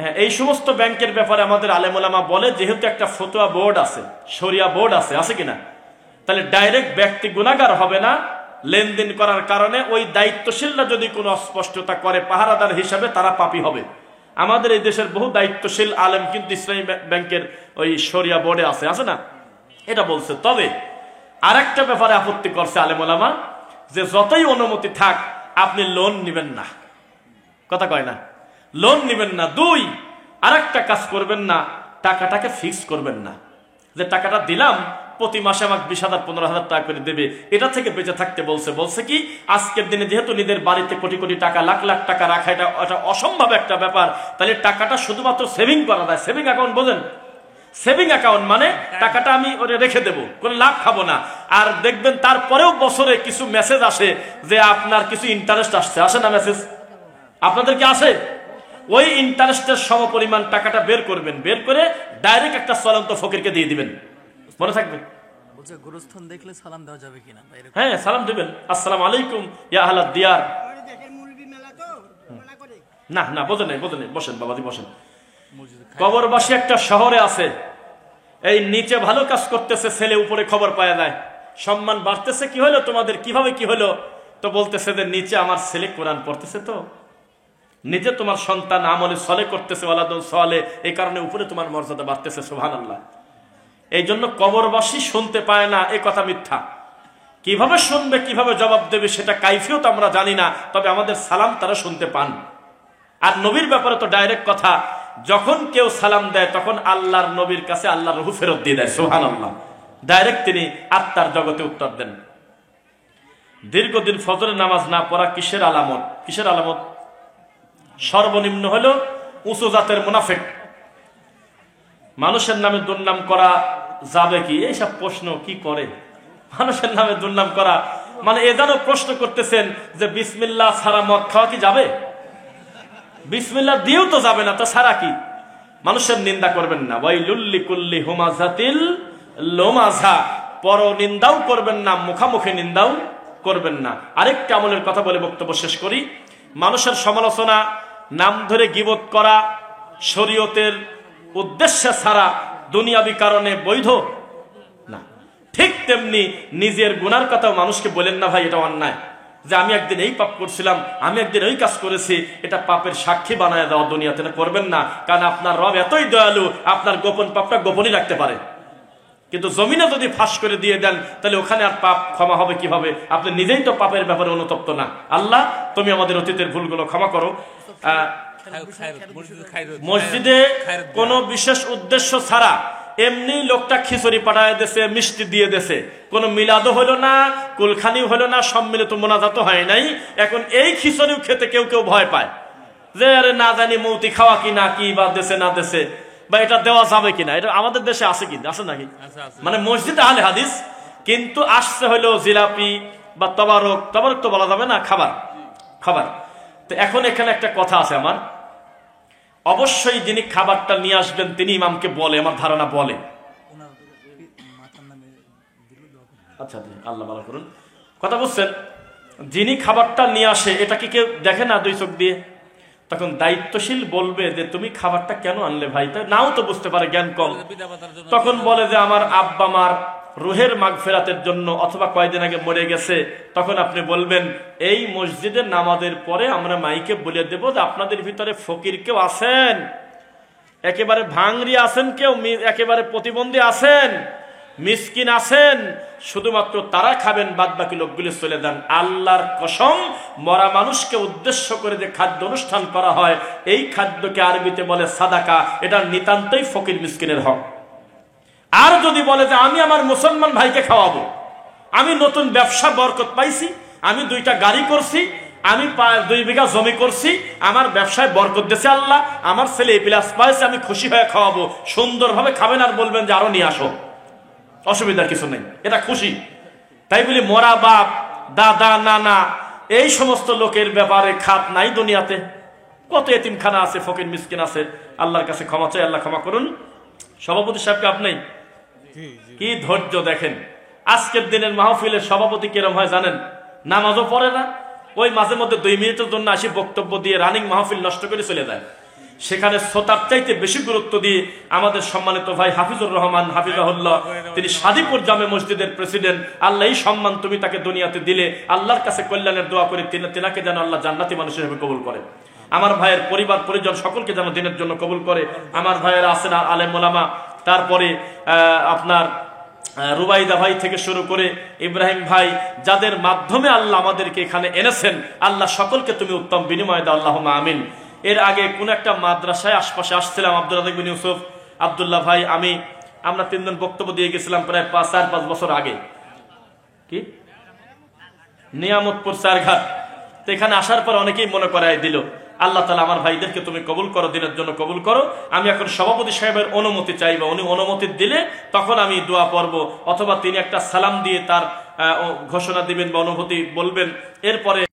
হ্যাঁ এই সমস্ত ব্যাংকের ব্যাপারে আমাদের আলেম ওলামা বলে, যেহেতু একটা ফতোয়া বোর্ড আছে, শরিয়া বোর্ড আছে কিনা, তাহলে ডাইরেক্ট ব্যক্তি গুনাহগার হবে না। লেনদেন করার কারণে ওই দায়িত্বশীলরা যদি কোনো অস্পষ্টতা করে পাহারাদার হিসাবে তারা পাপী হবে। আমাদের এই দেশের বহু দায়িত্বশীল আলেম কিন্তু ইসলামী ব্যাংকের ওই শরিয়া বোর্ডে আছে না, এটা বলছে। তবে আরেকটা ব্যাপারে আপত্তি করছে আলেম ওলামা, যে যতই অনুমতি থাক আপনি লোন নিবেন না, কথা কয় না, লোন নিবেন না। 2, আরেকটা কাজ করবেন না, টাকাটাকে ফিক্স করবেন না, যে টাকাটা দিলাম প্রতি মাসে আমাকে 20,000 15,000 টাকা করে দেবে, এটা থেকে বেঁচে থাকতে বলছে কি আজকের দিনে যেহেতু নিজের বাড়িতে কোটি কোটি টাকা লাখ লাখ টাকা রাখা এটা অসম্ভব একটা ব্যাপার, তাহলে টাকাটা শুধুমাত্র সেভিং করা যায়। সেভিং অ্যাকাউন্ট বোঝেন? সেভিং অ্যাকাউন্ট মানে টাকাটা আমি ওরে রেখে দেবো, কোনো লাভ খাবো না। আর দেখবেন তারপরেও বছরে কিছু মেসেজ আসে যে আপনার কিছু ইন্টারেস্ট আসে না মেসেজ? আপনাদের কি আসে? ওই ইন্টারেস্টের সমপরিমাণ টাকাটা বের করবেন, বের করে ডাইরেক্ট একটা চলন্ত ফকিরকে দিয়ে দিবেন, মনে থাকবে। গোরস্থান দেখলে সালাম দেওয়া যাবে কিনা? হ্যাঁ সালাম দিবেন, আসসালামু আলাইকুম ইয়া আহলাদ দিয়ার। না বোঝেন নাই, বসেন বাবাজি বসেন। কবরবাসী একটা শহরে আছে, এই নিচে ভালো কাজ করতেছে ছেলে, উপরে খবর পাওয়া যায়, সম্মান বাড়তেছে, কি হলো তোমাদের, কিভাবে কি হলো? তো বলতেছে যে নিচে আমার ছেলে কোরআন পড়তেছে, তো নিচে তোমার সন্তান আমলে সলে করতেছে, ওয়ালাদুন সলে, এই কারণে উপরে তোমার মর্যাদা বাড়তেছে, সুবহানাল্লাহ। এই জন্য কবরবাসী শুনতে পায় না, এই কথা মিথ্যা। কিভাবে শুনবে, কিভাবে জবাব দেবে সেটা কাইফিয়ত আমরা জানি না, তবে আমাদের সালাম তারা শুনতে পান। আর নবীর ব্যাপারে তো ডাইরেক্ট কথা, যখন কেউ সালাম দেয় তখন আল্লাহর নবীর কাছে আল্লাহর রূহ ফেরত দিয়ে দেয়, সুবহানাল্লাহ। ডাইরেক্ট তিনি আত্মার জগতে উত্তর দেন। দীর্ঘদিন ফজরের নামাজ না পড়া কিসের আলামত? সর্বনিম্ন হলো উঁচু জাতের মুনাফিক। মানুষের নামে দুর্নাম করা যাবে কি? এইসব প্রশ্ন কি করে? মানুষের নামে দুর্নাম করা মানে এ যেন প্রশ্ন করতেছেন যে বিসমিল্লাহ ছাড়া মদ খাওয়া কি যাবে? বিসমিল্লাহ দিয়েও তো যাবে না, তো ছাড়া কি? মানুষের নিন্দা করবেন না। ওয়াইলুল লিকুল্লি হুমাযাতিল লুমাযা, পর নিন্দাও করবেন না, মুখামুখি নিন্দাও করবেন না। আরেকটা আমলের কথা বলে বক্তব্য শেষ করি। মানুষের সমালোচনা, নাম ধরে গীবত করা শরীয়তের উদ্দেশ্যে ছাড়া দুনিয়াবি কারণে বৈধ না। ঠিক তেমনি নিজের গুনার কথাও মানুষকে বলেন না, ভাই এটা অন্যায়, যে আমি একদিন এই পাপ করছিলাম, আমি একদিন ওই কাজ করেছি, এটা পাপের সাক্ষী বানায় দেওয়া দুনিয়াতে করবেন না। কারণ আপনার রব এতই দয়ালু, আপনার গোপন পাপটা গোপনই রাখতে পারে, কিন্তু জমিনে যদি ফাঁস করে দিয়ে দেন তাহলে ওখানে আর পাপ ক্ষমা হবে কিভাবে? আপনি নিজেই তো পাপের ব্যাপারে অনুতপ্ত না। আল্লাহ তুমি আমাদের অতীতের ভুলগুলো ক্ষমা করো। মসজিদে কোনো বিশেষ উদ্দেশ্য ছাড়া এমনি লোকটা খিচুড়ি পাঠায় দেশে, মিষ্টি দিয়ে দেশে, কোনো মিলাদও হলো না, কুলখানিও হলো না, সম্মিলিত মোনাজাতও হয় নাই। এখন এই খিচুড়িও খেতে কেউ ভয় পায় যে আরে না জানি মৌতি খাওয়া কি না কি, বা দেশে না দেশে, বা এটা দেওয়া যাবে কিনা। এটা আমাদের দেশে আছে কি? আছে নাকি? মানে মসজিদে আহলে হাদিস, কিন্তু আসছে হলো জিলাপি বা তবারক তো বলা যাবে না, খাবার। তো এখন এখানে একটা কথা আছে আমার, অবশ্যই যিনি খাবারটা নিয়ে আসবেন তিনি ইমামকে বলে, আমার ধারণা বলে, আচ্ছা আল্লাহ ভালো করুন, কথা বুঝছেন? যিনি খাবারটা নিয়ে আসে এটা কি কেউ দেখে না 2 চোখ দিয়ে? তখন দায়িত্বশীল বলবে যে তুমি খাবারটা কেন আনলে ভাই? তাই নাও তো বুঝতে পারে, জ্ঞান কম। তখন বলে যে আমার আব্বা মার রুহের মাগফিরাতের জন্য, অথবা কয়দিন আগে মরে গেছে, তখন আপনি বলবেন এই মসজিদের নামাজের পরে আমরা মাইকে বলে দেব যে আপনাদের ভিতরে ফকির কেউ আছেন, একেবারে ভাঙরি আছেন, কেউ একেবারে প্রতিবন্ধী আছেন, মিসকিন আছেন, শুধুমাত্র তারা খাবেন, বাদ বাকি লোকগুলি চলে যান। আল্লাহর কসম, মরা মানুষকে উদ্দেশ্য করে যে খাদ্য অনুষ্ঠান করা হয়, এই খাদ্যকে আরবিতে বলে সাদাকা। এটা নিতান্তই ফকির মিসকিনের হক। আর যদি বলে যে আমি আমার মুসলমান ভাইকে খাওয়াবো, আমি নতুন ব্যবসা বরকত পাইছি, আমি 2টা গাড়ি করছি, আমি 2 বিঘা জমি করছি, আমার ব্যবসায় বরকত দিয়েছে আল্লাহ, আমার ছেলে এই প্লাস পাইছে, আমি খুশি হয়ে খাওয়াবো, সুন্দরভাবে খাবেন আর বলবেন যে আরো নিয়ে আসো, অসুবিধার কিছু নেই, এটা খুশি। তাই বলি মরা বাপ, দাদা, নানা, এই সমস্ত লোকের ব্যাপারে খাত নাই দুনিয়াতে। কত এতিমখানা আছে, ফকির মিসকিন আছে, আল্লাহর কাছে ক্ষমা চাই, আল্লাহ ক্ষমা করুন। সভাপতি সাহেবকে আপনি কি ধৈর্য দেখেন। আজকের দিনের মাহফিলের সভাপতি কিরম হয় জানেন? নামাজও পড়ে না, ওই মাঝে মধ্যে 2 মিনিটের জন্য আসি বক্তব্য দিয়ে রানিং মাহফিল নষ্ট করে চলে যায়। সেখানে শ্রোতার চাইতে বেশি গুরুত্ব দিয়ে আমাদের সম্মানিত ভাই হাফিজুর রহমান হাফিজাহুল্লাহ, তিনি সাদিপুর জামে মসজিদের প্রেসিডেন্ট, আল্লাহ এই সম্মান তুমি তাকে দুনিয়াতে দিলে, আল্লাহর কাছে কল্যাণের দোয়া করে তিনাকে যেন আল্লাহ জান্নাতি মানুষ হিসেবে কবুল করে। আমার ভাইয়ের পরিবার পরিজন সকলকে যেন দিনের জন্য কবুল করে। আমার ভাইয়েরা আছেন আলেম ওলামা, তারপরে আপনার রুবাইদা ভাই থেকে শুরু করে ইব্রাহিম ভাই, যাদের মাধ্যমে আল্লাহ আমাদেরকে এখানে এনেছেন, আল্লাহ সকলকে তুমি উত্তম বিনিময় দাও, আল্লাহুম্মা আমিন। এর আগে কোন একটা মাদ্রাসায় আশপাশে আসছিলাম, আব্দুল রাজ্জাক বিন ইউসুফ, আব্দুল্লাহ ভাই, আমরা 3 জন বক্তব্য দিয়ে গেছিলাম প্রায় 4-5 বছর আগে, কি নিয়ামতপুর চারঘাট। তো এখানে আসার পর অনেকেই মনে করায় দিল, আল্লাহ তাআলা আমার ভাইদেরকে তুমি কবুল করো, দিনের জন্য কবুল করো। আমি এখন সভাপতি সাহেবের অনুমতি চাইবো, উনি অনুমতি দিলে তখন আমি দোয়া পড়ব, অথবা তিনি একটা সালাম দিয়ে তার ঘোষণা দিবেন বা অনুভূতি বলবেন, এরপরে